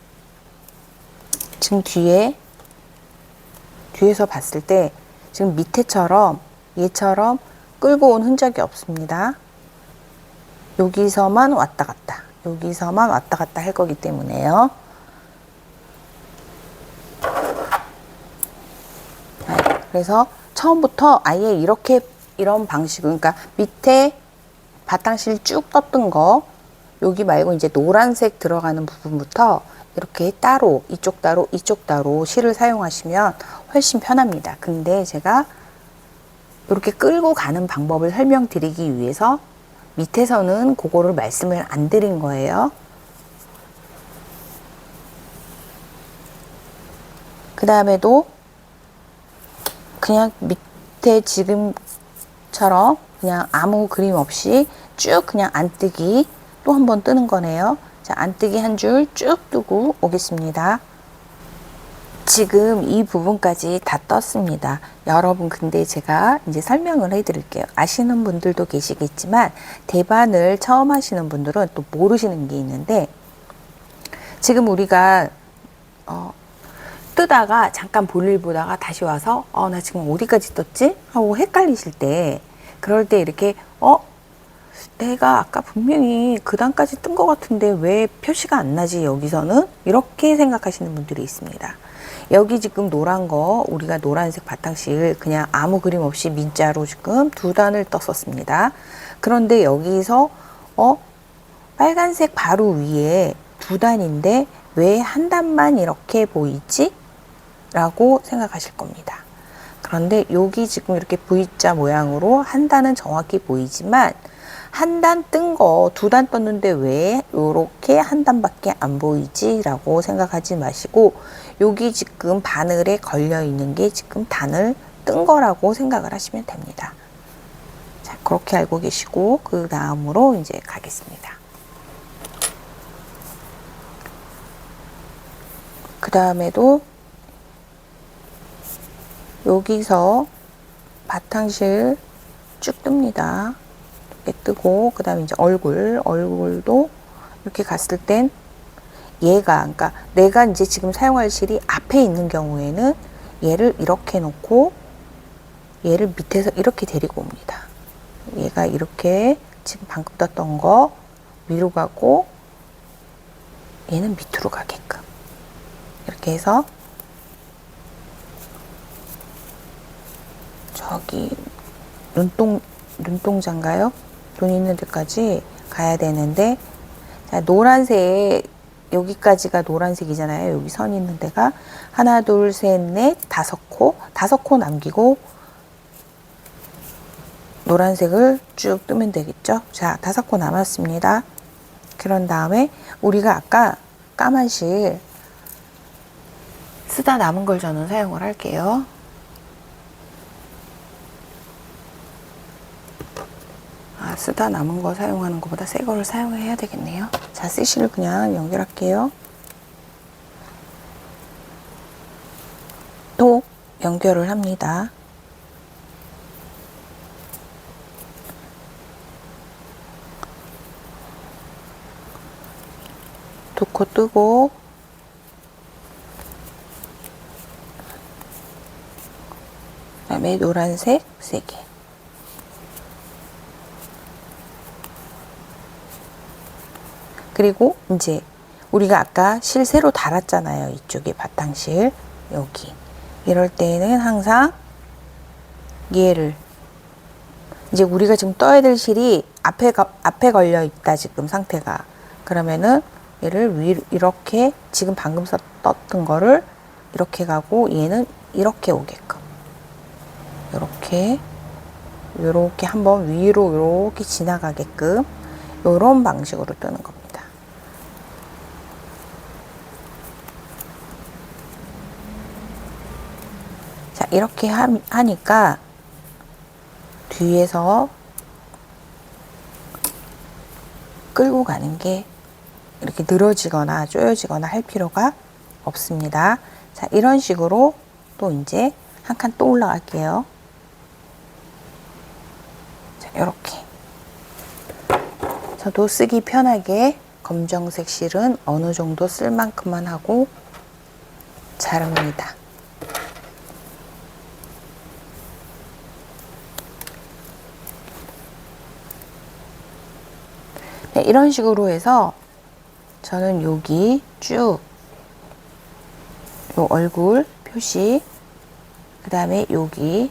지금 뒤에서 봤을 때 지금 밑에처럼 얘처럼 끌고 온 흔적이 없습니다. 여기서만 왔다 갔다 할 거기 때문에요. 그래서 처음부터 아예 이런 방식으로 그러니까 밑에 바탕실 쭉 떴던 거 여기 말고 이제 노란색 들어가는 부분부터 이렇게 따로 이쪽 따로 이쪽 따로 실을 사용하시면 훨씬 편합니다. 근데 제가 이렇게 끌고 가는 방법을 설명드리기 위해서 밑에서는 그거를 말씀을 안 드린 거예요. 그 다음에도 그냥 밑에 지금처럼 그냥 아무 그림 없이 쭉 그냥 안뜨기 또 한 번 뜨는 거네요. 자, 안뜨기 한 줄 쭉 뜨고 오겠습니다. 지금 이 부분까지 다 떴습니다. 여러분, 근데 제가 이제 설명을 해드릴게요. 아시는 분들도 계시겠지만 대반을 처음 하시는 분들은 또 모르시는 게 있는데, 지금 우리가 뜨다가 잠깐 볼일 보다가 다시 와서 나 지금 어디까지 떴지? 하고 헷갈리실 때, 그럴 때 이렇게 내가 아까 분명히 그 단까지 뜬 것 같은데 왜 표시가 안 나지 여기서는? 이렇게 생각하시는 분들이 있습니다. 여기 지금 노란 거, 우리가 노란색 바탕실 그냥 아무 그림 없이 민자로 지금 2단을 떴었습니다. 그런데 여기서 빨간색 바로 위에 2단인데 왜 한 단만 이렇게 보이지? 라고 생각하실 겁니다. 그런데 여기 지금 이렇게 V자 모양으로 한 단은 정확히 보이지만 한 단 뜬 거 2단 떴는데 왜 이렇게 한 단밖에 안 보이지? 라고 생각하지 마시고 여기 지금 바늘에 걸려 있는 게 지금 단을 뜬 거라고 생각을 하시면 됩니다. 자, 그렇게 알고 계시고 그 다음으로 이제 가겠습니다. 그 다음에도 여기서 바탕실 쭉 뜹니다. 이렇게 뜨고 그 다음에 이제 얼굴도 이렇게 갔을 땐 그러니까 내가 이제 지금 사용할 실이 앞에 있는 경우에는 얘를 이렇게 놓고 얘를 밑에서 이렇게 데리고 옵니다. 얘가 이렇게 지금 방금 떴던 거 위로 가고 얘는 밑으로 가게끔 이렇게 해서 저기 눈동자인가요? 눈 있는 데까지 가야 되는데, 자, 노란색 여기까지가 노란색이잖아요. 여기 선 있는 데가 하나, 둘, 셋, 넷, 5코 남기고 노란색을 쭉 뜨면 되겠죠. 자, 5코 남았습니다. 그런 다음에 우리가 아까 까만 실 쓰다 남은 걸 저는 사용을 할게요. 쓰다 남은 거 사용하는 것보다 새 거를 사용해야 되겠네요. 자, CC를 그냥 연결할게요. 또 연결을 합니다. 두 코 뜨고 그다음에 노란색 3개. 그리고 이제 우리가 아까 실 새로 달았잖아요. 이쪽에 바탕실 여기. 이럴 때는 항상 얘를 이제 우리가 지금 떠야 될 실이 앞에 걸려 있다 지금 상태가. 그러면은 얘를 위로 이렇게 지금 방금 떴던 거를 이렇게 가고 얘는 이렇게 오게끔 요렇게 한번 위로 요렇게 지나가게끔 요런 방식으로 뜨는 겁니다. 자, 이렇게 하니까 뒤에서 끌고 가는 게 이렇게 늘어지거나 쪼여지거나 할 필요가 없습니다. 자, 이런 식으로 또 이제 한 칸 또 올라갈게요. 자, 이렇게 저도 쓰기 편하게 검정색 실은 어느 정도 쓸 만큼만 하고 자릅니다. 네, 이런 식으로 해서 저는 여기 쭉 요 얼굴 표시 그 다음에 여기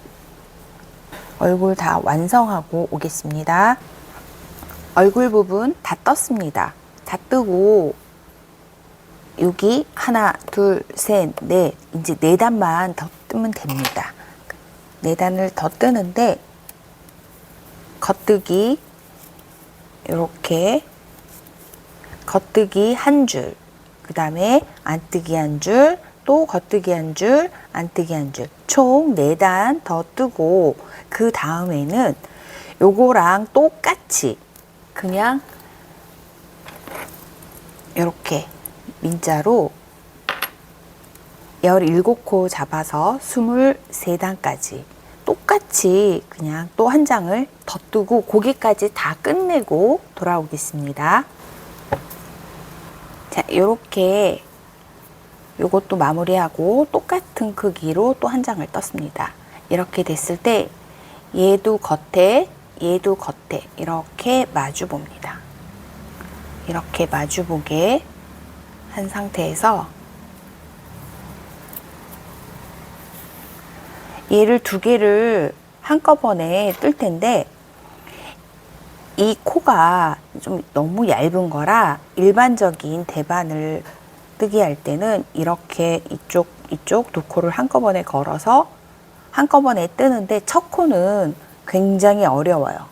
얼굴 다 완성하고 오겠습니다. 얼굴 부분 다 떴습니다. 다 뜨고 여기 하나, 둘, 셋, 넷, 이제 4단만 더 뜨면 됩니다. 4단을 더 뜨는데 겉뜨기 이렇게 겉뜨기 한 줄, 그 다음에 안뜨기 한 줄, 또 겉뜨기 한 줄, 안뜨기 한 줄, 총 4단 더 뜨고 그 다음에는 요거랑 똑같이 그냥 이렇게 민자로 17코 잡아서 23단까지 똑같이 그냥 또 한 장을 더 뜨고 고기까지 다 끝내고 돌아오겠습니다. 자, 요렇게 요것도 마무리하고 똑같은 크기로 또 한 장을 떴습니다. 이렇게 됐을 때 얘도 겉에 얘도 겉에 이렇게 마주 봅니다. 이렇게 마주 보게 한 상태에서 얘를 2개를 한꺼번에 뜰 텐데 이 코가 좀 너무 얇은 거라 일반적인 대반을 뜨기 할 때는 이렇게 이쪽 2코를 한꺼번에 걸어서 한꺼번에 뜨는데 첫 코는 굉장히 어려워요.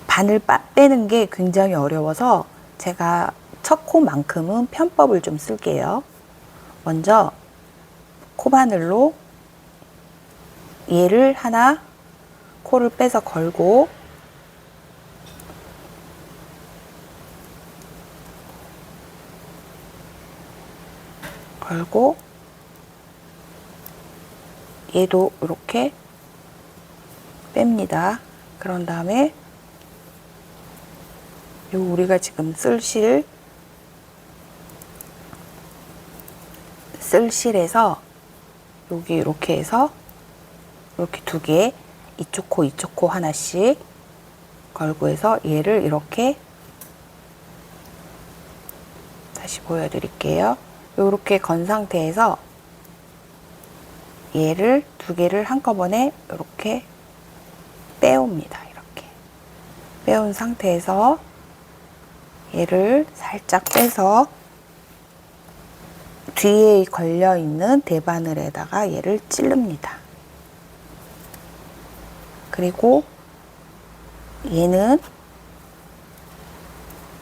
반을 빼는 게 굉장히 어려워서 제가 첫 코만큼은 편법을 좀 쓸게요. 먼저 코바늘로 얘를 하나 코를 빼서 걸고 얘도 이렇게 뺍니다. 그런 다음에 요 우리가 지금 쓸 실에서 여기 이렇게 해서 이렇게 2개 이쪽 코 하나씩 걸고 해서 얘를 이렇게 다시 보여드릴게요. 이렇게 건 상태에서 얘를 2개를 한꺼번에 이렇게 빼옵니다. 이렇게 빼온 상태에서 얘를 살짝 빼서 뒤에 걸려있는 대바늘에다가 얘를 찌릅니다. 그리고 얘는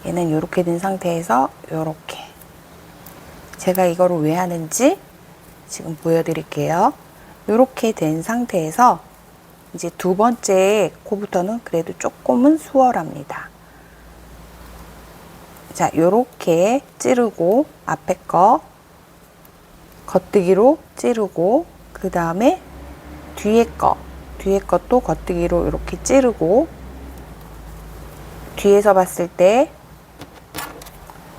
이렇게 된 상태에서 이렇게 제가 이거를 왜 하는지 지금 보여드릴게요. 이렇게 된 상태에서 이제 2번째 코부터는 그래도 조금은 수월합니다. 자, 요렇게 찌르고 앞에 거 겉뜨기로 찌르고 그 다음에 뒤에 것도 겉뜨기로 이렇게 찌르고 뒤에서 봤을 때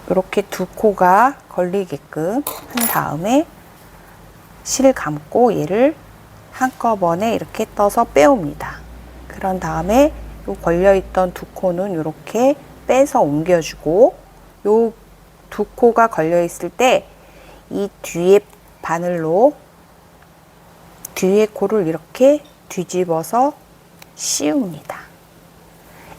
이렇게 2코가 걸리게끔 한 다음에 실 감고 얘를 한꺼번에 이렇게 떠서 빼옵니다. 그런 다음에 요 걸려있던 2코는 이렇게 빼서 옮겨주고 요 2코가 걸려있을 때 이 뒤에 바늘로 뒤에 코를 이렇게 뒤집어서 씌웁니다.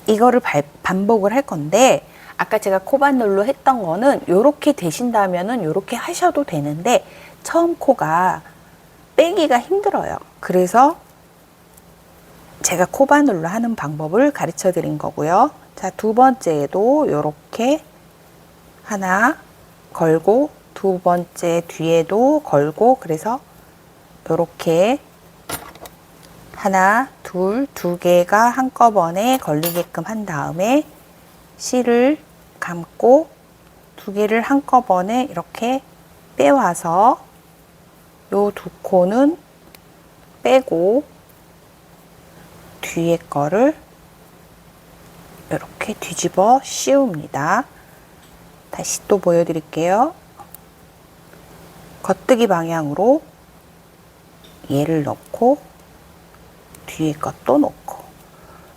이거를 반복을 할 건데 아까 제가 코바늘로 했던 거는 요렇게 되신다면은 요렇게 하셔도 되는데 처음 코가 빼기가 힘들어요. 그래서 제가 코바늘로 하는 방법을 가르쳐 드린 거고요. 자, 2번째에도 요렇게 하나 걸고 2번째 뒤에도 걸고 그래서 요렇게 하나, 둘, 2개가 한꺼번에 걸리게끔 한 다음에 실을 감고 2개를 한꺼번에 이렇게 빼와서 요 2코는 빼고 뒤에 거를 이렇게 뒤집어 씌웁니다. 다시 또 보여드릴게요. 겉뜨기 방향으로 얘를 넣고 뒤에 것도 넣고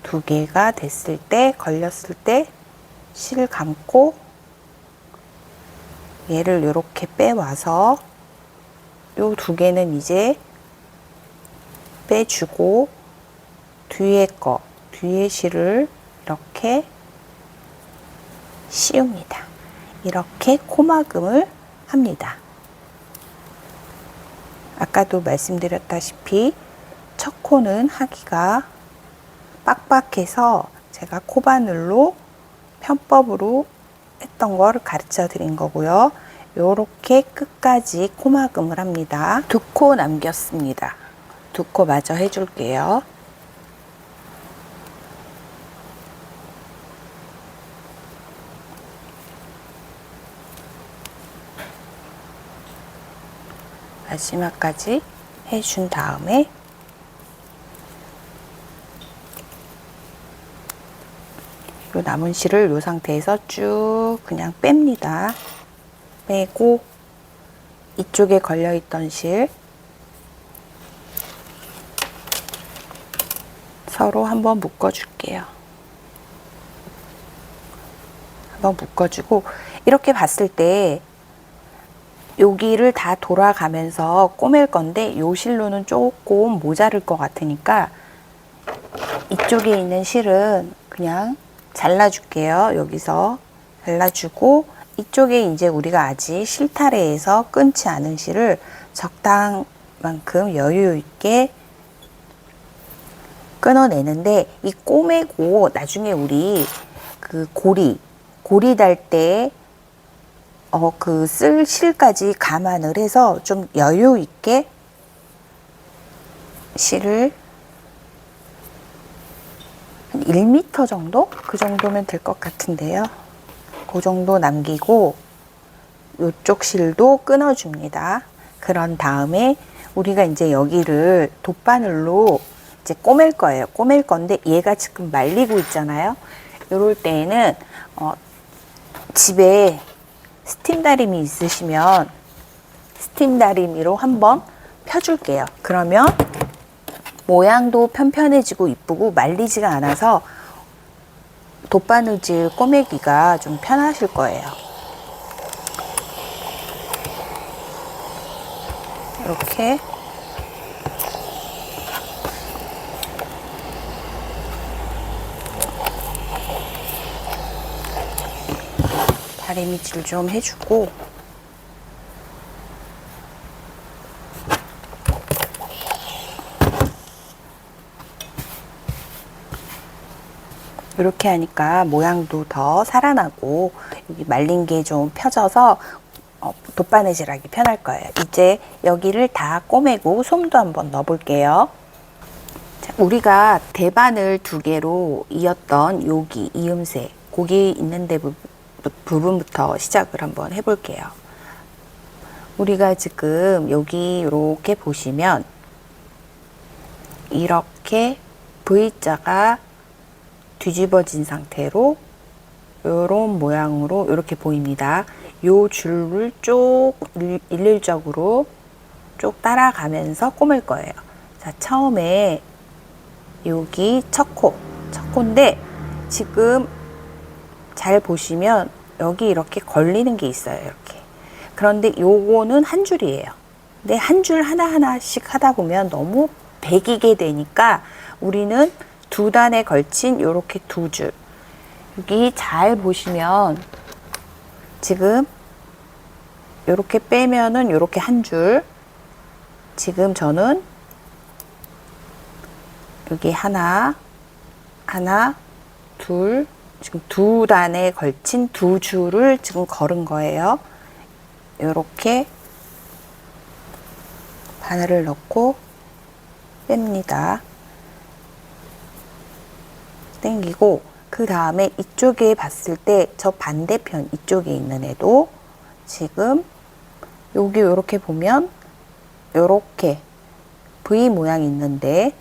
2개가 됐을 때 걸렸을 때 실 감고 얘를 이렇게 빼와서 요 2개는 이제 빼주고 뒤에 실을 이렇게 씌웁니다. 이렇게 코막음을 합니다. 아까도 말씀드렸다시피 첫 코는 하기가 빡빡해서 제가 코바늘로 편법으로 했던 걸 가르쳐 드린 거고요. 요렇게 끝까지 코막음을 합니다. 2코 남겼습니다. 2코 마저 해줄게요. 마지막까지 해준 다음에 요 남은 실을 요 상태에서 쭉 그냥 뺍니다. 빼고 이쪽에 걸려있던 실 서로 한번 묶어줄게요. 한번 묶어주고 이렇게 봤을 때 여기를 다 돌아가면서 꼬맬 건데 요 실로는 조금 모자랄 것 같으니까 이쪽에 있는 실은 그냥 잘라줄게요. 여기서 잘라주고 이쪽에 이제 우리가 아직 실타래에서 끊지 않은 실을 적당만큼 여유 있게 끊어내는데 이 꼬매고 나중에 우리 그 고리 달 때 그 쓸 실까지 감안을 해서 좀 여유 있게 실을 한 1m 정도? 그 정도면 될 것 같은데요. 그 정도 남기고 이쪽 실도 끊어줍니다. 그런 다음에 우리가 이제 여기를 돗바늘로 이제 꼬맬 거예요. 꼬맬 건데 얘가 지금 말리고 있잖아요. 이럴 때에는 집에 스팀 다리미 있으시면 스팀 다리미로 한번 펴줄게요. 그러면 모양도 편편해지고 이쁘고 말리지가 않아서 돗바느질 꼬매기가 좀 편하실 거예요. 이렇게 다리미질 좀 해주고 이렇게 하니까 모양도 더 살아나고 여기 말린 게 좀 펴져서 돗바느질하기 편할 거예요. 이제 여기를 다 꼬매고 솜도 한번 넣어 볼게요. 우리가 대바늘 2개로 이었던 여기 이음새 고기 있는 데 부분부터 시작을 한번 해볼게요. 우리가 지금 여기 이렇게 보시면 이렇게 V자가 뒤집어진 상태로 이런 모양으로 이렇게 보입니다. 요 줄을 쭉 일률적으로 쭉 따라가면서 꼬맬 거예요. 자, 처음에 여기 첫 코인데 지금 잘 보시면 여기 이렇게 걸리는 게 있어요. 이렇게. 그런데 요거는 한 줄이에요. 근데 한 줄 하나하나씩 하다 보면 너무 배기게 되니까 우리는 2단에 걸친 요렇게 2줄. 여기 잘 보시면 지금 요렇게 빼면은 요렇게 한 줄. 지금 저는 여기 하나, 둘, 지금 2단에 걸친 2줄을 지금 걸은 거예요. 요렇게 바늘을 넣고 뺍니다. 당기고 그 다음에 이쪽에 봤을 때 저 반대편 이쪽에 있는 애도 지금 여기 요렇게 보면 요렇게 V 모양 있는데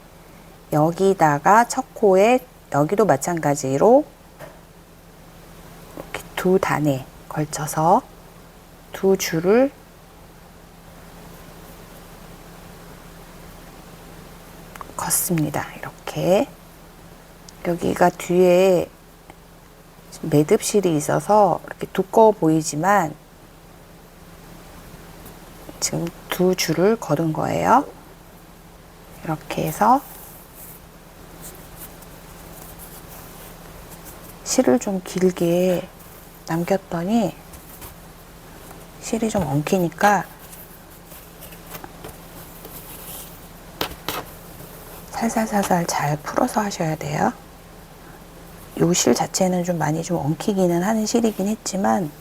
여기다가 첫 코에 여기도 마찬가지로 이렇게 2단에 걸쳐서 2줄을 걷습니다. 이렇게 여기가 뒤에 매듭실이 있어서 이렇게 두꺼워 보이지만 지금 2줄을 거둔 거예요. 이렇게 해서 실을 좀 길게 남겼더니 실이 좀 엉키니까 살살살살 잘 풀어서 하셔야 돼요. 요 실 자체는 좀 많이 좀 엉키기는 하는 실이긴 했지만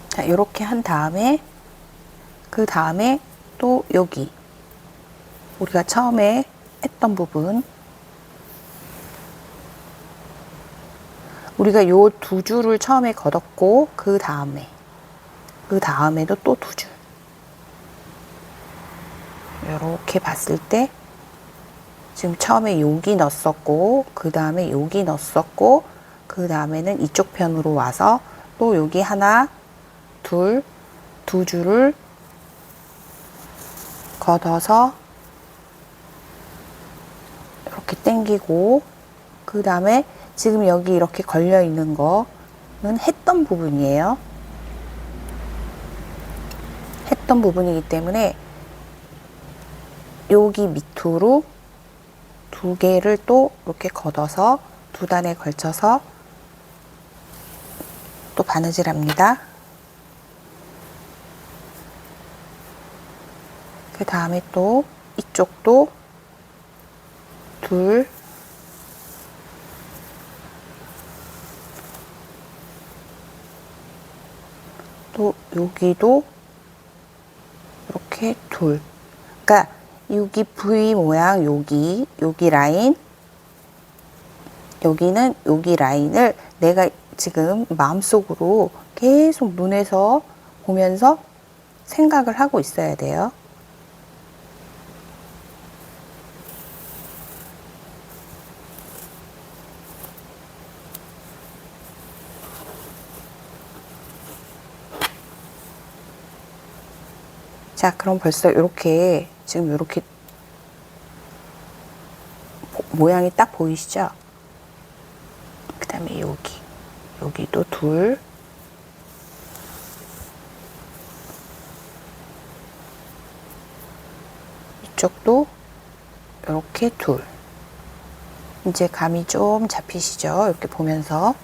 자, 이렇게 한 다음에 그 다음에 또 여기 우리가 처음에 했던 부분 우리가 요 두 줄을 처음에 걷었고 그 다음에도 또 두 줄 이렇게 봤을 때 지금 처음에 여기 넣었었고 그 다음에 여기 넣었었고 그 다음에는 이쪽 편으로 와서 또 여기 하나 두 줄을 걷어서 이렇게 당기고 그 다음에 지금 여기 이렇게 걸려 있는 거는 했던 부분이에요. 했던 부분이기 때문에 여기 밑으로 두 개를 또 이렇게 걷어서 두 단에 걸쳐서 또 바느질 합니다. 그 다음에 또 이쪽도 둘, 또 여기도 이렇게 둘. 그러니까 여기 V 모양 여기 라인, 여기는 여기 라인을 내가 지금 마음속으로 계속 눈에서 보면서 생각을 하고 있어야 돼요. 자, 그럼 벌써 이렇게 지금 이렇게 모양이 딱 보이시죠? 그 다음에 여기도 둘, 이쪽도 이렇게 둘. 이제 감이 좀 잡히시죠? 이렇게 보면서.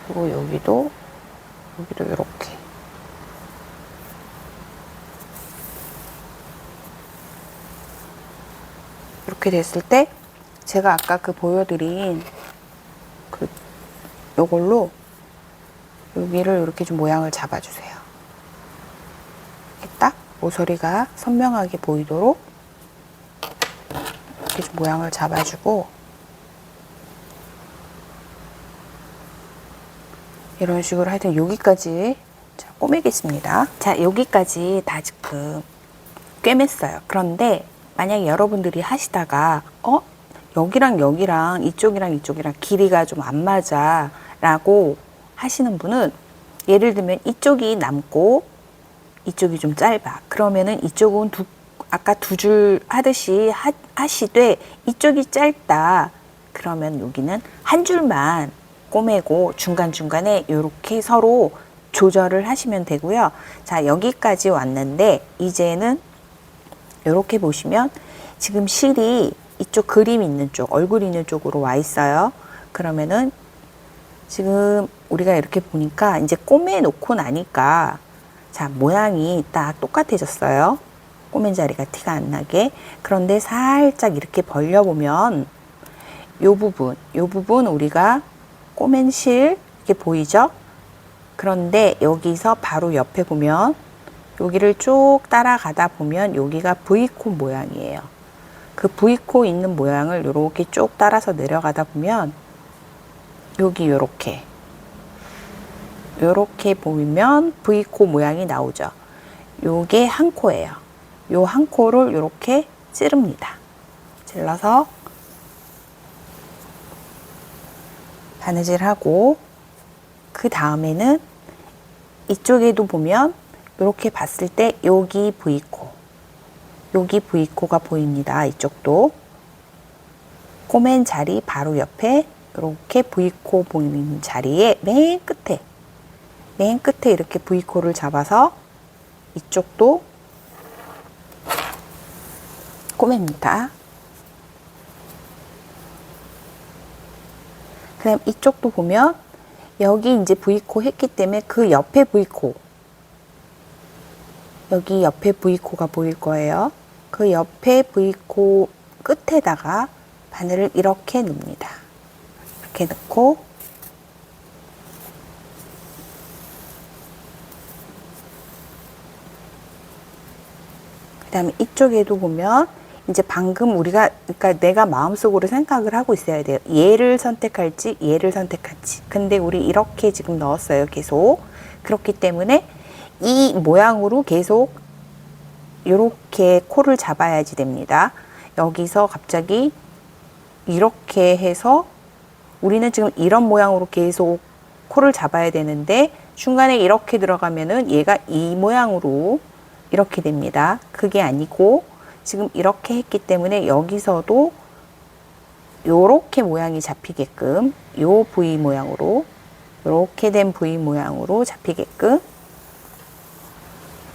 그리고 여기도 이렇게. 이렇게 됐을 때 제가 아까 그 보여드린 요걸로 여기를 이렇게 좀 모양을 잡아주세요. 이렇게 딱 모서리가 선명하게 보이도록 이렇게 좀 모양을 잡아주고 이런 식으로 하여튼 여기까지 자, 꼬매겠습니다. 자, 여기까지 다 지금 꿰맸어요. 그런데 만약에 여러분들이 하시다가 여기랑 여기랑 이쪽이랑 길이가 좀 안 맞아 라고 하시는 분은 예를 들면 이쪽이 남고 이쪽이 좀 짧아. 그러면은 이쪽은 아까 두 줄 하듯이 하시되 이쪽이 짧다. 그러면 여기는 한 줄만 꼬매고 중간중간에 이렇게 서로 조절을 하시면 되고요. 자, 여기까지 왔는데 이제는 이렇게 보시면 지금 실이 이쪽 그림 있는 쪽, 얼굴 있는 쪽으로 와 있어요. 그러면은 지금 우리가 이렇게 보니까 이제 꼬매 놓고 나니까 자, 모양이 딱 똑같아졌어요. 꼬맨 자리가 티가 안 나게. 그런데 살짝 이렇게 벌려보면 요 부분 우리가 꼬맨 실 이렇게 보이죠? 그런데 여기서 바로 옆에 보면 여기를 쭉 따라가다 보면 여기가 V코 모양이에요. 그 V코 있는 모양을 이렇게 쭉 따라서 내려가다 보면 여기 이렇게 보면 V코 모양이 나오죠. 요게 한 코예요. 요 한 코를 이렇게 찌릅니다. 찔러서 바느질하고 그 다음에는 이쪽에도 보면 이렇게 봤을 때 여기 V코 여기 V코가 보입니다. 이쪽도 꼬맨 자리 바로 옆에 이렇게 V코 보이는 자리에 맨 끝에 이렇게 V코를 잡아서 이쪽도 꼬맵니다. 그다음 이쪽도 보면 여기 이제 V코 했기 때문에 그 옆에 V코, 여기 옆에 V코가 보일 거예요. 그 옆에 V코 끝에다가 바늘을 이렇게 넣습니다. 이렇게 넣고 그 다음에 이쪽에도 보면 이제 방금 우리가, 그러니까 내가 마음속으로 생각을 하고 있어야 돼요. 얘를 선택할지 얘를 선택할지. 근데 우리 이렇게 지금 넣었어요. 계속. 그렇기 때문에 이 모양으로 계속 이렇게 코를 잡아야지 됩니다. 여기서 갑자기 이렇게 해서 우리는 지금 이런 모양으로 계속 코를 잡아야 되는데 중간에 이렇게 들어가면은 얘가 이 모양으로 이렇게 됩니다. 그게 아니고 지금 이렇게 했기 때문에 여기서도 요렇게 모양이 잡히게끔 요 V 모양으로, 요렇게 된 V 모양으로 잡히게끔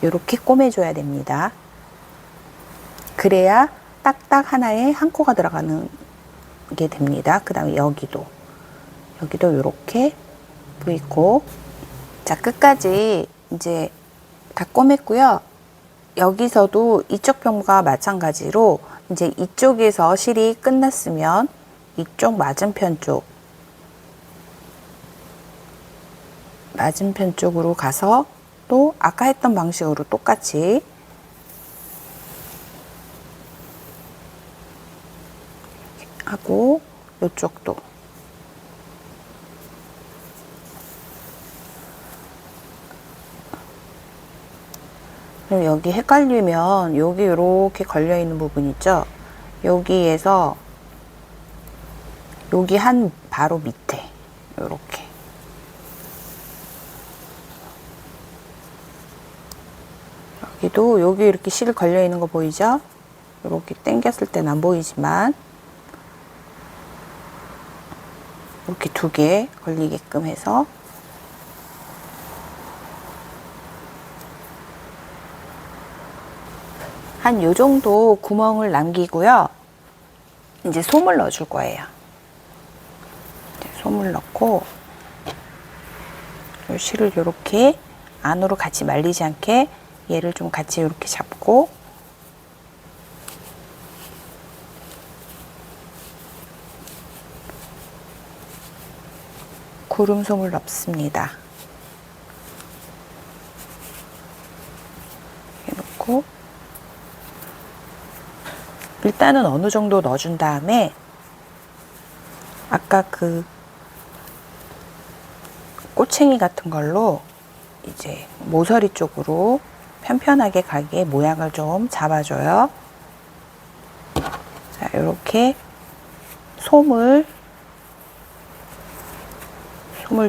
요렇게 꼬매줘야 됩니다. 그래야 딱딱 하나에 한 코가 들어가는 게 됩니다. 그 다음에 여기도 요렇게 V코. 자, 끝까지 이제 다 꼬맸고요. 여기서도 이쪽 편과 마찬가지로 이제 이쪽에서 실이 끝났으면 이쪽 맞은편 쪽으로 가서 또 아까 했던 방식으로 똑같이 하고 이쪽도 그럼 여기 헷갈리면 여기 이렇게 걸려 있는 부분 있죠? 여기에서 여기 한 바로 밑에 이렇게 여기도 여기 이렇게 실 걸려 있는 거 보이죠? 이렇게 당겼을 때는 안 보이지만 이렇게 두 개 걸리게끔 해서 한 요 정도 구멍을 남기고요. 이제 솜을 넣어 줄 거예요. 솜을 넣고 요 실을 이렇게 안으로 같이 말리지 않게 얘를 좀 같이 이렇게 잡고 구름솜을 넣습니다. 이렇게 넣고 일단은 어느 정도 넣어준 다음에 아까 그 꼬챙이 같은 걸로 이제 모서리 쪽으로 편편하게 가게 모양을 좀 잡아줘요. 자, 이렇게 솜을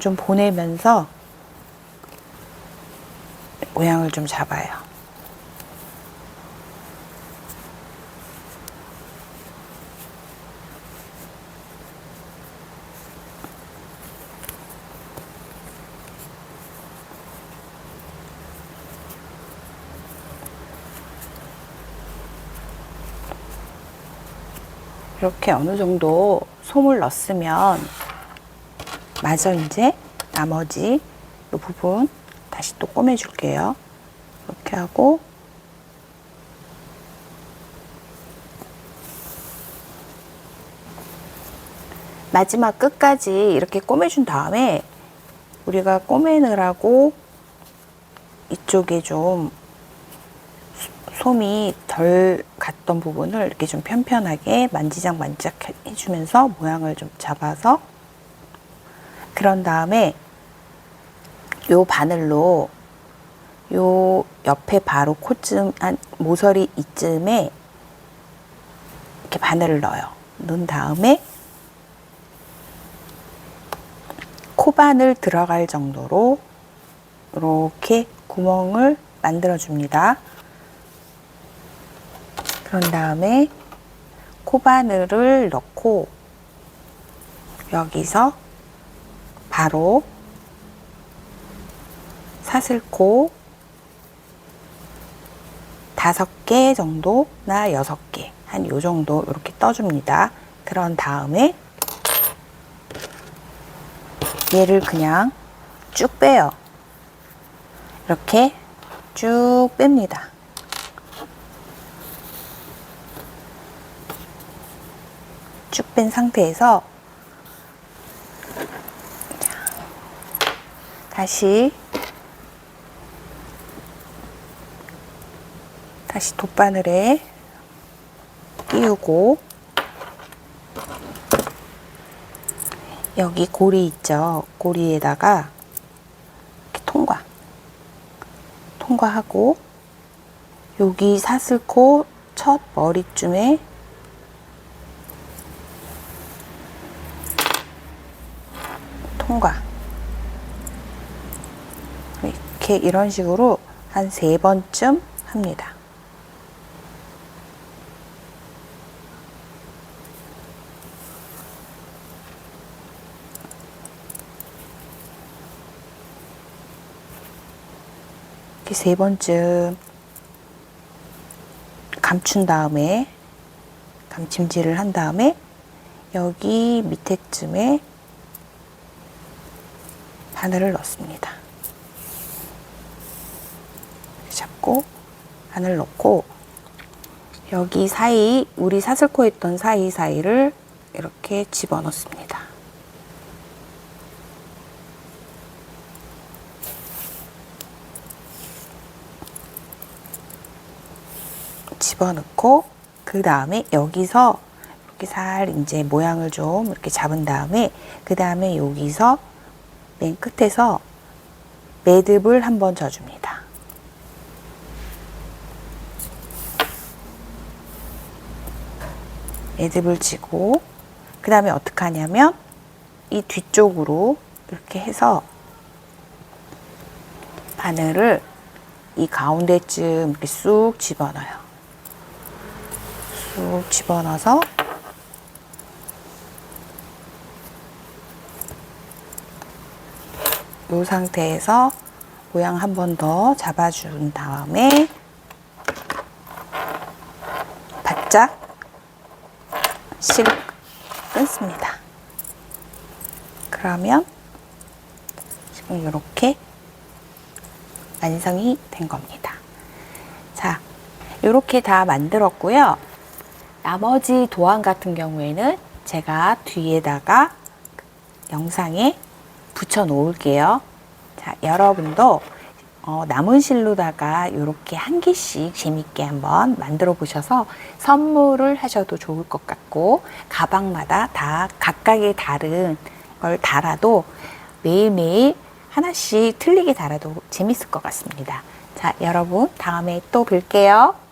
좀 보내면서 모양을 좀 잡아요. 이렇게 어느 정도 솜을 넣었으면 마저 이제 나머지 이 부분 다시 또 꼬매 줄게요. 이렇게 하고 마지막 끝까지 이렇게 꼬매 준 다음에 우리가 꼬매느라고 이쪽에 좀 솜이 덜 갔던 부분을 이렇게 좀 편편하게 만지작 해주면서 모양을 좀 잡아서 그런 다음에 요 바늘로 요 옆에 바로 코쯤 한 모서리 이쯤에 이렇게 바늘을 넣어요. 넣은 다음에 코바늘 들어갈 정도로 이렇게 구멍을 만들어 줍니다. 그런 다음에 코바늘을 넣고 여기서 바로 사슬코 5개 정도나 6개, 한 요 정도 이렇게 떠줍니다. 그런 다음에 얘를 그냥 쭉 빼요. 이렇게 쭉 뺍니다. 쭉 뺀 상태에서 다시 돗바늘에 끼우고 여기 고리 있죠? 고리에다가 이렇게 통과하고 여기 사슬코 첫 머리쯤에 통과. 이렇게 이런 식으로 한 3번쯤 합니다. 이렇게 3번쯤 감춘 다음에 감침질을 한 다음에 여기 밑에쯤에 바늘을 넣습니다. 잡고 바늘 넣고 여기 사이 우리 사슬코 했던 사이사이를 이렇게 집어넣습니다. 집어넣고 그 다음에 여기서 이렇게 살 이제 모양을 좀 이렇게 잡은 다음에 그 다음에 여기서 맨 끝에서 매듭을 한번 져줍니다. 매듭을 지고 그 다음에 어떻게 하냐면 이 뒤쪽으로 이렇게 해서 바늘을 이 가운데쯤 이렇게 쑥 집어넣어요. 쑥 집어넣어서 이 상태에서 모양 한 번 더 잡아준 다음에 바짝 실 끊습니다. 그러면 지금 이렇게 완성이 된 겁니다. 자, 이렇게 다 만들었고요. 나머지 도안 같은 경우에는 제가 뒤에다가 영상에 붙여 놓을게요. 자, 여러분도 남은 실로다가 이렇게 한 개씩 재밌게 한번 만들어 보셔서 선물을 하셔도 좋을 것 같고, 가방마다 다 각각의 다른 걸 달아도 매일매일 하나씩 틀리게 달아도 재밌을 것 같습니다. 자, 여러분 다음에 또 뵐게요.